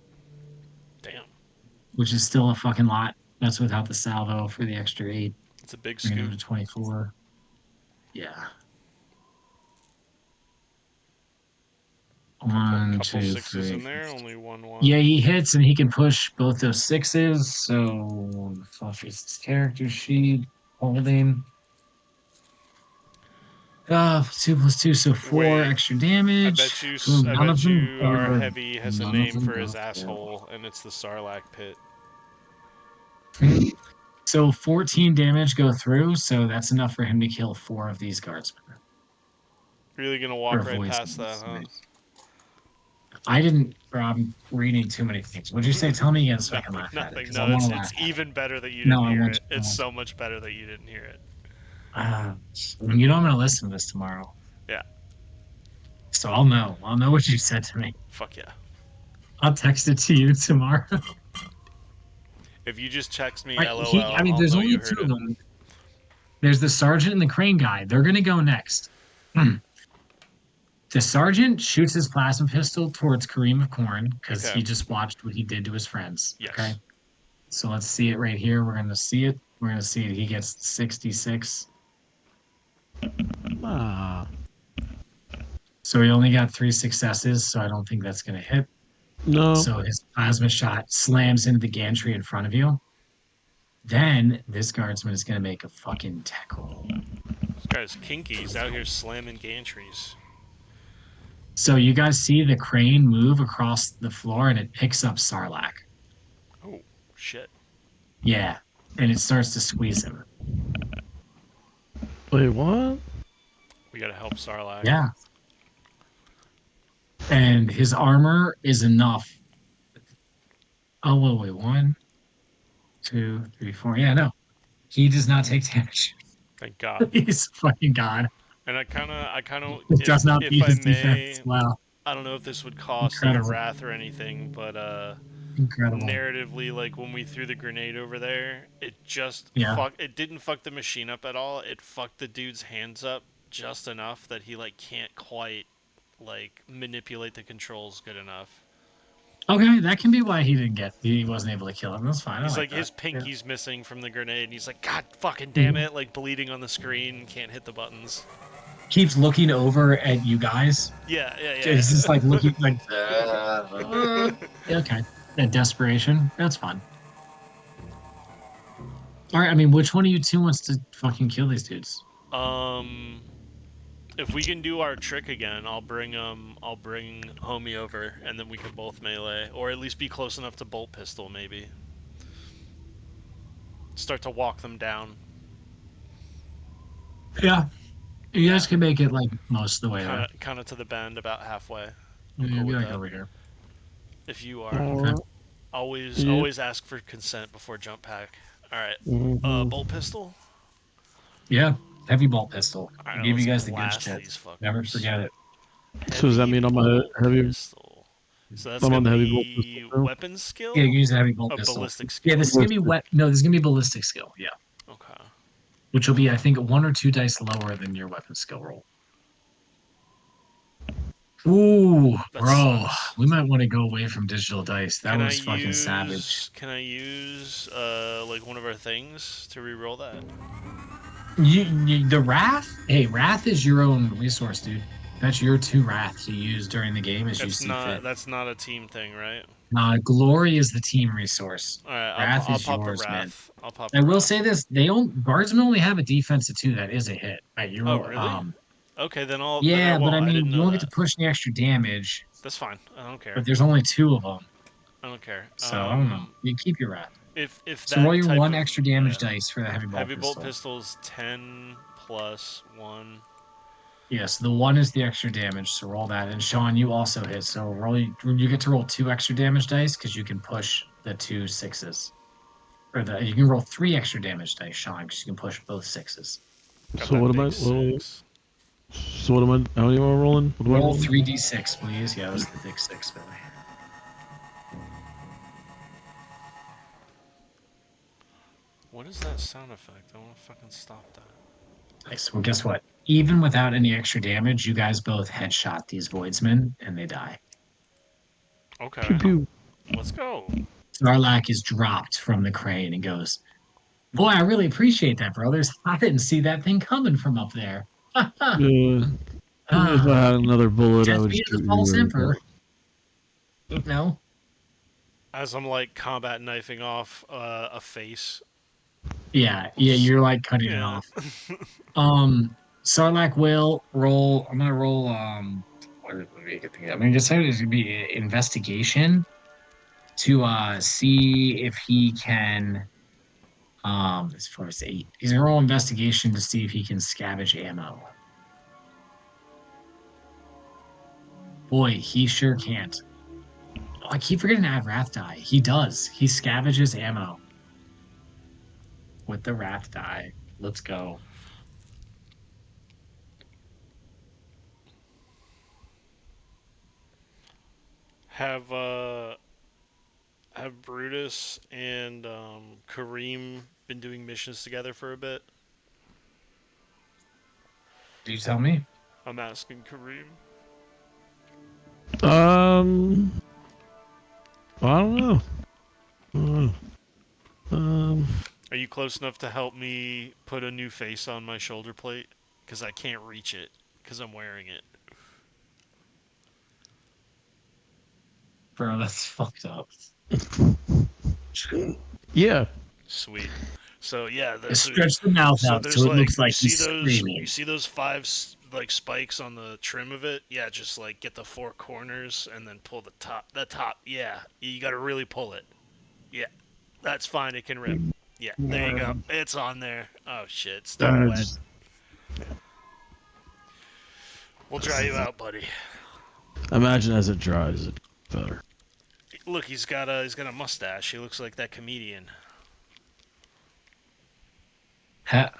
[SPEAKER 1] Damn.
[SPEAKER 2] which is still a fucking lot. That's without the salvo for the extra 8.
[SPEAKER 1] It's a big
[SPEAKER 2] Bringing him
[SPEAKER 1] scoop.
[SPEAKER 2] to 24. Yeah. One,
[SPEAKER 1] Couple
[SPEAKER 2] two,
[SPEAKER 1] sixes
[SPEAKER 2] three.
[SPEAKER 1] in there. Only one
[SPEAKER 2] Yeah,
[SPEAKER 1] one.
[SPEAKER 2] he hits and he can push both those sixes. So Fluffy's his character sheet. Holding. 2 + 2, so 4
[SPEAKER 1] Wait.
[SPEAKER 2] extra damage.
[SPEAKER 1] I
[SPEAKER 2] None of
[SPEAKER 1] bet
[SPEAKER 2] them
[SPEAKER 1] you our
[SPEAKER 2] are
[SPEAKER 1] heavy has a
[SPEAKER 2] none of
[SPEAKER 1] name
[SPEAKER 2] them
[SPEAKER 1] for his
[SPEAKER 2] go through.
[SPEAKER 1] asshole, and it's the Sarlacc pit.
[SPEAKER 2] So 14 damage go through, so that's enough for him to kill 4 of these guardsmen.
[SPEAKER 1] Really gonna
[SPEAKER 2] Or
[SPEAKER 1] walk right
[SPEAKER 2] voice
[SPEAKER 1] past that,
[SPEAKER 2] these.
[SPEAKER 1] huh?
[SPEAKER 2] I didn't. I'm reading too many things. What'd you say? Tell me again so I can
[SPEAKER 1] Nothing,
[SPEAKER 2] laugh at it
[SPEAKER 1] nothing.
[SPEAKER 2] because I
[SPEAKER 1] No,
[SPEAKER 2] want to
[SPEAKER 1] it's
[SPEAKER 2] laugh at it.
[SPEAKER 1] even better that you
[SPEAKER 2] No,
[SPEAKER 1] didn't
[SPEAKER 2] I
[SPEAKER 1] hear
[SPEAKER 2] want
[SPEAKER 1] it.
[SPEAKER 2] to. I
[SPEAKER 1] It's
[SPEAKER 2] want
[SPEAKER 1] so much better that you didn't hear it.
[SPEAKER 2] to. I'm gonna listen to this tomorrow,
[SPEAKER 1] Yeah,
[SPEAKER 2] so I'll know. I'll know what you said to me.
[SPEAKER 1] fuck yeah.
[SPEAKER 2] I'll text it to you tomorrow.
[SPEAKER 1] If you just text me
[SPEAKER 2] Right, I
[SPEAKER 1] LOL,
[SPEAKER 2] mean,
[SPEAKER 1] I'll
[SPEAKER 2] there's
[SPEAKER 1] know
[SPEAKER 2] only
[SPEAKER 1] you
[SPEAKER 2] two
[SPEAKER 1] heard
[SPEAKER 2] of
[SPEAKER 1] it.
[SPEAKER 2] them. There's the sergeant and the crane guy. They're gonna go next. The sergeant shoots his plasma pistol towards Kareem of Corn because
[SPEAKER 1] Okay.
[SPEAKER 2] he just watched what he did to his friends. Okay,
[SPEAKER 1] Yes.
[SPEAKER 2] so let's see it right here. We're gonna see it. We're gonna see it. He gets 66.
[SPEAKER 3] Ah,
[SPEAKER 2] So he only got 3 successes. So I don't think that's gonna hit.
[SPEAKER 3] no.
[SPEAKER 2] So his plasma shot slams into the gantry in front of you. Then this guardsman is gonna make a fucking tech roll.
[SPEAKER 1] This guy's kinky. He's out here slamming gantries.
[SPEAKER 2] So you guys see the crane move across the floor and it picks up Sarlacc.
[SPEAKER 1] Oh shit.
[SPEAKER 2] Yeah. And it starts to squeeze him.
[SPEAKER 3] Wait, what?
[SPEAKER 1] We gotta help Sarlacc.
[SPEAKER 2] Yeah. And his armor is enough. Oh, wait. One, two, three, four. Yeah, no. He does not take damage.
[SPEAKER 1] Thank God.
[SPEAKER 2] He's fucking God.
[SPEAKER 1] And I kind of,
[SPEAKER 2] It does not
[SPEAKER 1] if
[SPEAKER 2] beat
[SPEAKER 1] I
[SPEAKER 2] his defense.
[SPEAKER 1] may,
[SPEAKER 2] Wow.
[SPEAKER 1] I don't know if this would cost like a
[SPEAKER 2] Incredible.
[SPEAKER 1] wrath or anything, but
[SPEAKER 2] Incredible.
[SPEAKER 1] narratively, like when we threw the grenade over there,
[SPEAKER 2] Yeah.
[SPEAKER 1] it didn't fuck the machine up at all. It fucked the dude's hands up just enough that he like can't quite like manipulate the controls good enough.
[SPEAKER 2] Okay, that can be why he wasn't able to kill him. That's fine. I
[SPEAKER 1] He's
[SPEAKER 2] like
[SPEAKER 1] like
[SPEAKER 2] that.
[SPEAKER 1] his
[SPEAKER 2] Yeah.
[SPEAKER 1] pinky's missing from the grenade, and he's like, God fucking damn
[SPEAKER 2] Mhm.
[SPEAKER 1] it, like bleeding on the screen, can't hit the buttons.
[SPEAKER 2] Keeps looking over at you guys.
[SPEAKER 1] Yeah, yeah,
[SPEAKER 2] He's just like looking like,
[SPEAKER 1] yeah.
[SPEAKER 2] yeah, okay. That desperation. That's fun. All right. I mean, which one of you two wants to fucking kill these dudes?
[SPEAKER 1] um, if we can do our trick again, I'll bring homie over, and then we can both melee, or at least be close enough to bolt pistol, maybe. Start to walk them down.
[SPEAKER 2] Yeah. You
[SPEAKER 1] Yeah,
[SPEAKER 2] guys can make it like most of the way there.
[SPEAKER 1] kind of to the bend, about halfway. I'm cool
[SPEAKER 2] Maybe
[SPEAKER 1] with
[SPEAKER 2] like
[SPEAKER 1] that.
[SPEAKER 2] over here.
[SPEAKER 1] If you are,
[SPEAKER 2] Okay.
[SPEAKER 3] Alright.
[SPEAKER 1] always
[SPEAKER 3] Yeah.
[SPEAKER 1] always ask for consent before jump pack. All right,
[SPEAKER 3] Mhm.
[SPEAKER 1] bolt pistol.
[SPEAKER 2] Yeah. Heavy bolt pistol.
[SPEAKER 1] All
[SPEAKER 2] I'll
[SPEAKER 1] right,
[SPEAKER 2] give you
[SPEAKER 1] let's
[SPEAKER 2] guys the good
[SPEAKER 1] blast
[SPEAKER 2] shit.
[SPEAKER 1] these
[SPEAKER 2] Never
[SPEAKER 1] fuckers.
[SPEAKER 2] forget it.
[SPEAKER 3] So does that
[SPEAKER 1] Heavy
[SPEAKER 3] mean I'm a
[SPEAKER 1] bolt
[SPEAKER 3] heavy?
[SPEAKER 1] pistol. So that's
[SPEAKER 3] I'm on
[SPEAKER 1] gonna
[SPEAKER 3] the heavy bolt pistol
[SPEAKER 1] be
[SPEAKER 3] too.
[SPEAKER 1] weapon
[SPEAKER 2] Yeah,
[SPEAKER 1] skill,
[SPEAKER 2] use a heavy bolt
[SPEAKER 1] a
[SPEAKER 2] pistol.
[SPEAKER 1] ballistic
[SPEAKER 2] Yeah,
[SPEAKER 1] skill.
[SPEAKER 2] this is gonna be wet. No, this is gonna be ballistic skill. Yeah.
[SPEAKER 1] Okay.
[SPEAKER 2] Which will be, I think, one or two dice lower than your weapon skill roll. Ooh,
[SPEAKER 1] That
[SPEAKER 2] bro,
[SPEAKER 1] sucks.
[SPEAKER 2] we might want to go away from digital dice. That
[SPEAKER 1] Can I
[SPEAKER 2] was fucking savage.
[SPEAKER 1] use like one of our things to re-roll that?
[SPEAKER 2] The wrath. Hey, wrath is your own resource, dude. That's your two wrath to use during the game as you
[SPEAKER 1] It's
[SPEAKER 2] see
[SPEAKER 1] not
[SPEAKER 2] fit.
[SPEAKER 1] that's not a team thing, right?
[SPEAKER 2] Glory is the team resource.
[SPEAKER 1] All right,
[SPEAKER 2] Wrath
[SPEAKER 1] I'll
[SPEAKER 2] is
[SPEAKER 1] pop the
[SPEAKER 2] yours, man.
[SPEAKER 1] wrath. I'll pop
[SPEAKER 2] I
[SPEAKER 1] the
[SPEAKER 2] will say
[SPEAKER 1] wrath.
[SPEAKER 2] this: guardsmen only have a defense of two. That is a hit. Right,
[SPEAKER 1] Oh, really? Okay, then I
[SPEAKER 2] yeah, but
[SPEAKER 1] won't.
[SPEAKER 2] I
[SPEAKER 1] I
[SPEAKER 2] mean,
[SPEAKER 1] didn't
[SPEAKER 2] you
[SPEAKER 1] know
[SPEAKER 2] won't get
[SPEAKER 1] that.
[SPEAKER 2] to push any extra damage.
[SPEAKER 1] That's fine. I don't care.
[SPEAKER 2] But there's only two of them,
[SPEAKER 1] I don't care.
[SPEAKER 2] so I don't know. You keep your wrath.
[SPEAKER 1] If
[SPEAKER 2] So roll
[SPEAKER 1] that
[SPEAKER 2] your
[SPEAKER 1] type
[SPEAKER 2] one
[SPEAKER 1] of
[SPEAKER 2] extra damage
[SPEAKER 1] yeah,
[SPEAKER 2] dice for the heavy bolt
[SPEAKER 1] heavy bolt
[SPEAKER 2] pistol.
[SPEAKER 1] pistols 10 plus 1.
[SPEAKER 2] Yes, the one is the extra damage, so roll that. And Sean, you also hit, so you get to roll two extra damage dice because you can push the two sixes. You can roll three extra damage dice, Sean, because you can push both sixes.
[SPEAKER 1] Got
[SPEAKER 3] So
[SPEAKER 1] that
[SPEAKER 3] what am I?
[SPEAKER 1] big 6.
[SPEAKER 3] So what am I? How many am I rolling? What am I
[SPEAKER 2] Roll
[SPEAKER 3] rolling?
[SPEAKER 2] 3d6, please. Yeah, that's the thick six, Billy.
[SPEAKER 1] What is that sound effect? I want to fucking stop that.
[SPEAKER 2] Nice. Well, guess what? Even without any extra damage, you guys both headshot these voidsmen and they die.
[SPEAKER 3] Pew
[SPEAKER 1] Okay.
[SPEAKER 3] pew.
[SPEAKER 1] Let's go.
[SPEAKER 2] Sarlacc is dropped from the crane and goes, Boy, I really appreciate that, brothers. I didn't see that thing coming from up there.
[SPEAKER 3] Uh, if I had another bullet, I would
[SPEAKER 2] Death be to the
[SPEAKER 3] shoot
[SPEAKER 2] false
[SPEAKER 3] you.
[SPEAKER 2] emperor. No.
[SPEAKER 1] As I'm like combat knifing off a face.
[SPEAKER 2] Yeah, you're like cutting it
[SPEAKER 1] Yeah.
[SPEAKER 2] off. Sarlacc will roll. I'm gonna roll. What would be a good thing? I'm gonna decide it's gonna be investigation to see if he can. As far as eight, he's gonna roll investigation to see if he can scavenge ammo. Boy, he sure can't. Oh, I keep forgetting to add wrath die. He does. He scavenges ammo with the wrath die. Let's go.
[SPEAKER 1] Have have Brutus and Kareem been doing missions together for a bit?
[SPEAKER 2] Do you tell me?
[SPEAKER 1] I'm asking Kareem.
[SPEAKER 3] Um, I don't know. I don't know.
[SPEAKER 1] Are you close enough to help me put a new face on my shoulder plate? Because I can't reach it because I'm wearing it.
[SPEAKER 2] Bro, that's fucked up.
[SPEAKER 3] Yeah.
[SPEAKER 1] Sweet. So yeah,
[SPEAKER 2] Stretch the mouth
[SPEAKER 1] so
[SPEAKER 2] out so
[SPEAKER 1] there's
[SPEAKER 2] it looks
[SPEAKER 1] like
[SPEAKER 2] like he's screaming.
[SPEAKER 1] you see those five like spikes on the trim of it, yeah, just like get the four corners and then pull the top. The top, yeah, you got to really pull it. Yeah, that's fine. It can rip. Yeah, there you go. It's on there. Oh shit, it's still wet.
[SPEAKER 3] Just
[SPEAKER 1] We'll dry you out, buddy.
[SPEAKER 3] imagine as it dries, it better.
[SPEAKER 1] Look, he's got a mustache. He looks like that comedian.
[SPEAKER 2] Ha-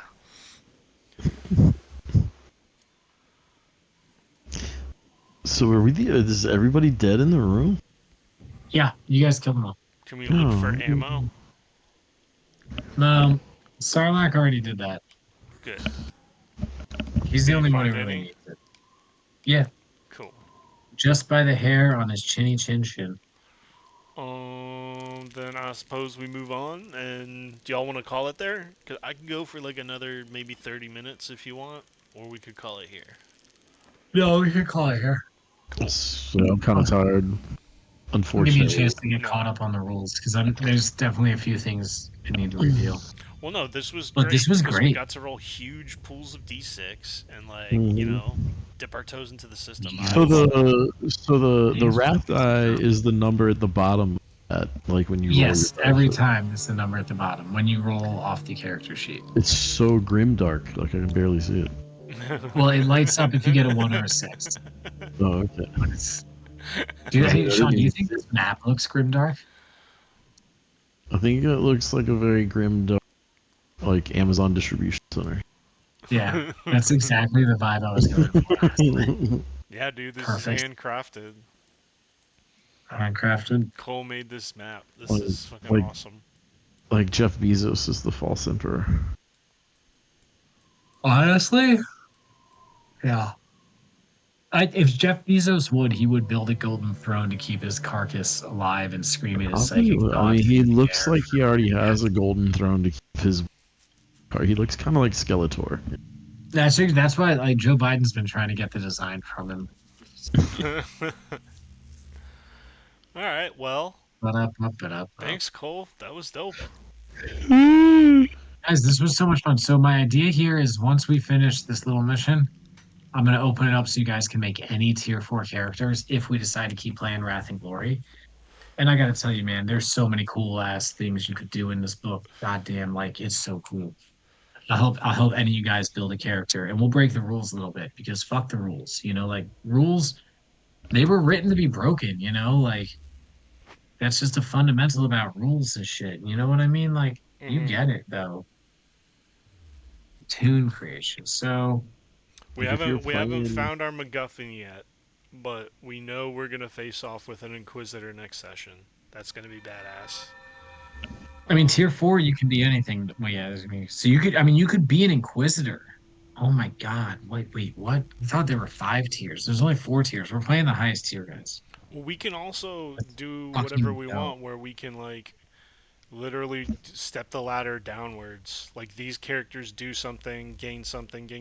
[SPEAKER 3] So are we the? Is everybody dead in the room?
[SPEAKER 2] yeah, you guys killed them all.
[SPEAKER 1] Can we look for
[SPEAKER 3] Oh,
[SPEAKER 1] ammo?
[SPEAKER 2] Sarlacc already did that.
[SPEAKER 1] Good.
[SPEAKER 2] He's the
[SPEAKER 1] Did you
[SPEAKER 2] only one who
[SPEAKER 1] find
[SPEAKER 2] really
[SPEAKER 1] any?
[SPEAKER 2] needs it. Yeah,
[SPEAKER 1] Cool.
[SPEAKER 2] just by the hair on his chinny chin chin.
[SPEAKER 1] Then I suppose we move on. And do y'all want to call it there? 'Cause I can go for like another maybe 30 minutes if you want, or we could call it here.
[SPEAKER 2] No, we could call it here.
[SPEAKER 1] Cool.
[SPEAKER 3] so I'm kind of tired.
[SPEAKER 2] Give me a
[SPEAKER 3] Unfortunately.
[SPEAKER 2] chance to get
[SPEAKER 1] No.
[SPEAKER 2] caught up on the rules because there's definitely a few things I need to review.
[SPEAKER 1] Well, no, this was
[SPEAKER 2] But
[SPEAKER 1] great
[SPEAKER 2] this was
[SPEAKER 1] because we
[SPEAKER 2] great.
[SPEAKER 1] got to roll huge pools of d6 and
[SPEAKER 3] Mhm.
[SPEAKER 1] dip our toes into the system.
[SPEAKER 2] Yeah.
[SPEAKER 3] So
[SPEAKER 1] I love it.
[SPEAKER 3] the
[SPEAKER 2] These
[SPEAKER 3] wrath
[SPEAKER 2] rules,
[SPEAKER 3] die
[SPEAKER 2] bro.
[SPEAKER 3] is the number at the bottom at like when you roll
[SPEAKER 2] Yes,
[SPEAKER 3] your
[SPEAKER 2] every
[SPEAKER 3] dice.
[SPEAKER 2] time it's the number at the bottom when you roll off the character sheet.
[SPEAKER 3] It's so grim dark, like I can barely see it.
[SPEAKER 2] Well, it lights up if you get a 1 or a 6.
[SPEAKER 3] Oh, okay.
[SPEAKER 2] But it's.
[SPEAKER 3] I
[SPEAKER 2] Hey,
[SPEAKER 3] didn't
[SPEAKER 2] Sean, do you
[SPEAKER 3] even
[SPEAKER 2] think
[SPEAKER 3] see it.
[SPEAKER 2] this map looks grimdark?
[SPEAKER 3] I think it looks like a very grim dark, like Amazon distribution center.
[SPEAKER 2] Yeah, that's exactly the vibe I was going for. Honestly.
[SPEAKER 1] Yeah, dude, this is
[SPEAKER 2] Perfect.
[SPEAKER 1] handcrafted.
[SPEAKER 2] Handcrafted.
[SPEAKER 1] Cole made this map. This
[SPEAKER 3] like,
[SPEAKER 1] is fucking
[SPEAKER 3] like
[SPEAKER 1] awesome.
[SPEAKER 3] like Jeff Bezos is the false emperor.
[SPEAKER 2] Honestly, yeah. If Jeff Bezos would, he would build a golden throne to keep his carcass alive and screaming his
[SPEAKER 3] Probably.
[SPEAKER 2] psychic
[SPEAKER 3] I
[SPEAKER 2] thoughts
[SPEAKER 3] mean, he
[SPEAKER 2] in the
[SPEAKER 3] looks
[SPEAKER 2] air
[SPEAKER 3] like he already
[SPEAKER 2] for
[SPEAKER 3] has a golden throne to keep his car. He looks kind of like Skeletor.
[SPEAKER 2] that's why like Joe Biden's been trying to get the design from him.
[SPEAKER 1] All right, well,
[SPEAKER 2] But up.
[SPEAKER 1] thanks, Cole. That was dope.
[SPEAKER 2] Guys, this was so much fun. So my idea here is once we finish this little mission, I'm gonna open it up so you guys can make any tier 4 characters if we decide to keep playing Wrath and Glory. And I gotta tell you, man, there's so many cool ass things you could do in this book. Goddamn, like it's so cool. I'll help any of you guys build a character and we'll break the rules a little bit because fuck the rules. Like rules, they were written to be broken, like that's just a fundamental about rules and shit. You know what I mean? Like you
[SPEAKER 1] Hmm.
[SPEAKER 2] get it though. Tune creation. So
[SPEAKER 1] We
[SPEAKER 3] Like if you're
[SPEAKER 1] haven't we haven't
[SPEAKER 3] playing,
[SPEAKER 1] found our MacGuffin yet, but we know we're gonna face off with an Inquisitor next session. That's gonna be badass.
[SPEAKER 2] I mean,
[SPEAKER 1] Um,
[SPEAKER 2] tier 4, you can be anything. Well, yeah, so you could be an inquisitor. Oh my God. Wait, what? I thought there were 5 tiers. There's only 4 tiers. We're playing the highest tier, guys.
[SPEAKER 1] well, we can also
[SPEAKER 2] That's
[SPEAKER 1] do whatever
[SPEAKER 2] fucking
[SPEAKER 1] we
[SPEAKER 2] dope.
[SPEAKER 1] want, where we can like literally step the ladder downwards. Like these characters do something, gain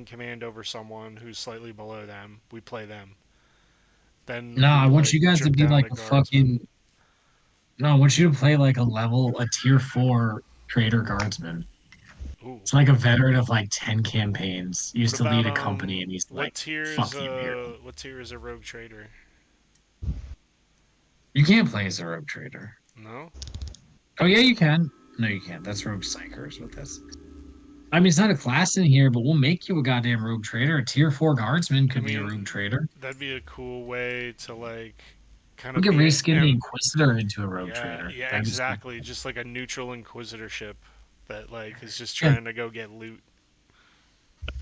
[SPEAKER 1] command over someone who's slightly below them. We play them. Then
[SPEAKER 2] No, I
[SPEAKER 1] we
[SPEAKER 2] want
[SPEAKER 1] like
[SPEAKER 2] you guys to
[SPEAKER 1] drip
[SPEAKER 2] be
[SPEAKER 1] down
[SPEAKER 2] like
[SPEAKER 1] to
[SPEAKER 2] a
[SPEAKER 1] guardsmen.
[SPEAKER 2] fucking. No, I want you to play like a tier 4 trader guardsman.
[SPEAKER 1] Ooh.
[SPEAKER 2] It's like a veteran of like 10 campaigns.
[SPEAKER 1] What
[SPEAKER 2] Used to
[SPEAKER 1] about
[SPEAKER 2] lead a company and he's like, fuck the imperial.
[SPEAKER 1] what tier is a rogue trader?
[SPEAKER 2] You can't play as a rogue trader.
[SPEAKER 1] No.
[SPEAKER 2] Oh, yeah, you can. No, you can't. That's rogue psyker is what that's. I mean, it's not a class in here, but we'll make you a goddamn rogue trader. A tier 4 guardsman
[SPEAKER 1] I
[SPEAKER 2] could be a
[SPEAKER 1] mean,
[SPEAKER 2] rogue trader.
[SPEAKER 1] that'd be a cool way to like kind
[SPEAKER 2] We
[SPEAKER 1] of
[SPEAKER 2] could
[SPEAKER 1] be a
[SPEAKER 2] reskin the Inquisitor into a rogue
[SPEAKER 1] yeah,
[SPEAKER 2] trader.
[SPEAKER 1] yeah,
[SPEAKER 2] That'd be so
[SPEAKER 1] exactly.
[SPEAKER 2] cool.
[SPEAKER 1] Just like a neutral inquisitorship that like is just
[SPEAKER 2] Yeah,
[SPEAKER 1] trying to go get loot.
[SPEAKER 2] yeah.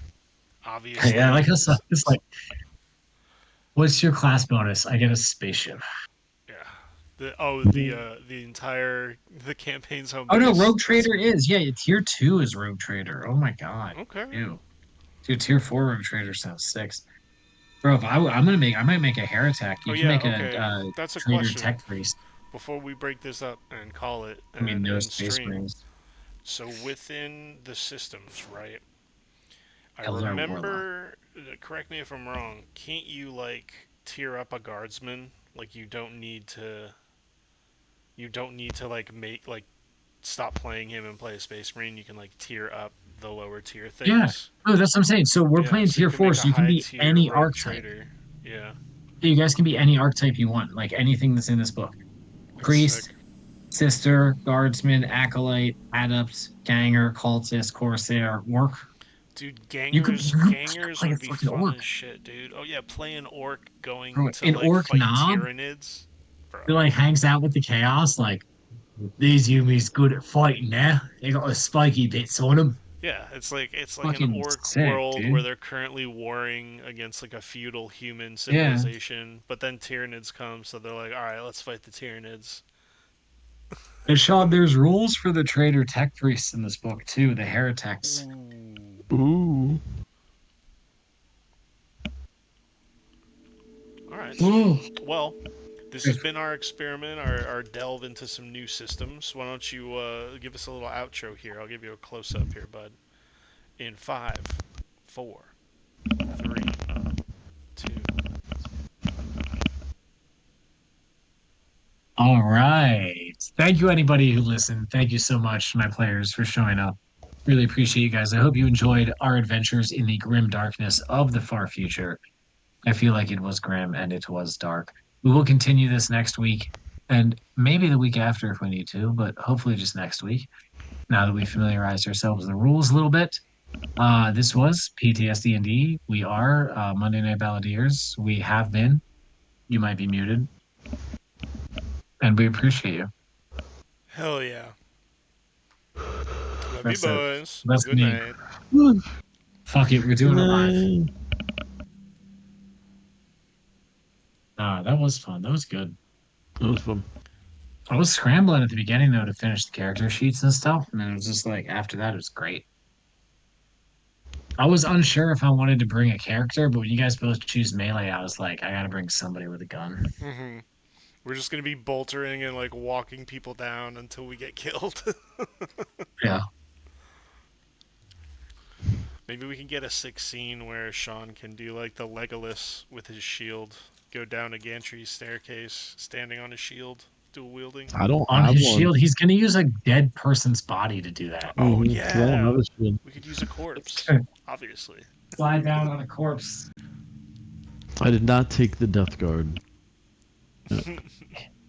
[SPEAKER 1] Obviously,
[SPEAKER 2] Like it's like, what's your class bonus? I get a spaceship.
[SPEAKER 1] yeah. The entire the campaign's home
[SPEAKER 2] Oh no,
[SPEAKER 1] base.
[SPEAKER 2] rogue
[SPEAKER 1] That's
[SPEAKER 2] trader is tier 2 is rogue trader. Oh my god,
[SPEAKER 1] okay.
[SPEAKER 2] ew. Dude, tier 4 rogue trader sounds six, bro. If I might make a heretic.
[SPEAKER 1] Oh
[SPEAKER 2] You can
[SPEAKER 1] yeah,
[SPEAKER 2] make a
[SPEAKER 1] okay. That's a
[SPEAKER 2] trader
[SPEAKER 1] question.
[SPEAKER 2] tech priest.
[SPEAKER 1] Before we break this up and call it
[SPEAKER 2] I mean,
[SPEAKER 1] and
[SPEAKER 2] no
[SPEAKER 1] end
[SPEAKER 2] space
[SPEAKER 1] stream.
[SPEAKER 2] marines.
[SPEAKER 1] So within the systems, right? I
[SPEAKER 2] Eldar warlock.
[SPEAKER 1] remember, correct me if I'm wrong, can't you like tier up a guardsman? Like you don't need to like make like stop playing him and play a space marine. You can like tier up the lower tier
[SPEAKER 2] Yeah.
[SPEAKER 1] things.
[SPEAKER 2] Oh, that's what I'm saying. So we're
[SPEAKER 1] Yeah,
[SPEAKER 2] playing
[SPEAKER 1] so you
[SPEAKER 2] tier
[SPEAKER 1] can
[SPEAKER 2] 4,
[SPEAKER 1] make a
[SPEAKER 2] so you can
[SPEAKER 1] high
[SPEAKER 2] be
[SPEAKER 1] tier
[SPEAKER 2] any
[SPEAKER 1] rogue
[SPEAKER 2] archetype.
[SPEAKER 1] trader. Yeah,
[SPEAKER 2] You guys can be any archetype you want, like anything that's in this book.
[SPEAKER 1] that's
[SPEAKER 2] Priest,
[SPEAKER 1] sick.
[SPEAKER 2] sister, guardsman, acolyte, adept, ganger, cultist, corsair, orc.
[SPEAKER 1] Dude,
[SPEAKER 2] You could,
[SPEAKER 1] gangers
[SPEAKER 2] you could
[SPEAKER 1] gangers
[SPEAKER 2] play a
[SPEAKER 1] would be
[SPEAKER 2] fucking
[SPEAKER 1] fun
[SPEAKER 2] orc.
[SPEAKER 1] as shit, dude. Oh yeah, play an orc going
[SPEAKER 2] Bro,
[SPEAKER 1] to
[SPEAKER 2] an
[SPEAKER 1] like
[SPEAKER 2] orc
[SPEAKER 1] fight
[SPEAKER 2] knob
[SPEAKER 1] Tyranids.
[SPEAKER 2] who
[SPEAKER 1] Bro.
[SPEAKER 2] like hangs out with the chaos, like these Yumi's good at fighting now. They got the spiky bits on them.
[SPEAKER 1] Yeah, it's like an
[SPEAKER 2] Fucking
[SPEAKER 1] orc
[SPEAKER 2] sick,
[SPEAKER 1] world where
[SPEAKER 2] dude.
[SPEAKER 1] they're currently warring against like a feudal human
[SPEAKER 2] Yeah.
[SPEAKER 1] civilization, but then Tyranids come, so they're like, all right, let's fight the Tyranids.
[SPEAKER 2] And Sean, there's rules for the traitor tech priests in this book too, the heretics.
[SPEAKER 1] Ooh.
[SPEAKER 3] Ooh.
[SPEAKER 1] All right.
[SPEAKER 2] Ooh.
[SPEAKER 1] Well, this has been our experiment, our delve into some new systems. Why don't you give us a little outro here? I'll give you a close up here, bud. In 5, 4, 3, 2.
[SPEAKER 2] All right. Thank you, anybody who listened. Thank you so much, my players, for showing up. Really appreciate you guys. I hope you enjoyed our adventures in the grim darkness of the far future. I feel like it was grim and it was dark. We will continue this next week and maybe the week after if we need to, but hopefully just next week. Now that we familiarized ourselves with the rules a little bit. This was PTSD&D. We are Monday Night Balladeers. We have been. You might be muted, and we appreciate you.
[SPEAKER 1] Hell yeah. Love you,
[SPEAKER 2] That's it.
[SPEAKER 1] boys.
[SPEAKER 2] That's
[SPEAKER 1] Good
[SPEAKER 2] me.
[SPEAKER 1] night.
[SPEAKER 2] Fuck it, we're doing it live.
[SPEAKER 3] Yay.
[SPEAKER 2] That was fun. That was good.
[SPEAKER 3] That was fun.
[SPEAKER 2] I was scrambling at the beginning though to finish the character sheets and stuff, and then it was just like after that it was great. I was unsure if I wanted to bring a character, but when you guys both choose melee, I was like, I gotta bring somebody with a gun.
[SPEAKER 1] Hmm. We're just gonna be boltering and like walking people down until we get killed.
[SPEAKER 2] Yeah.
[SPEAKER 1] Maybe we can get a sick scene where Sean can do like the Legolas with his shield, go down a gantry staircase, standing on his shield, dual wielding.
[SPEAKER 3] I don't
[SPEAKER 2] On
[SPEAKER 3] have
[SPEAKER 2] his
[SPEAKER 3] one.
[SPEAKER 2] shield, he's gonna use a dead person's body to do that.
[SPEAKER 1] Oh
[SPEAKER 3] Because I don't
[SPEAKER 1] yeah,
[SPEAKER 3] have a shield.
[SPEAKER 1] we could use a corpse, obviously.
[SPEAKER 2] Slide down on a corpse.
[SPEAKER 3] I did not take the death guard.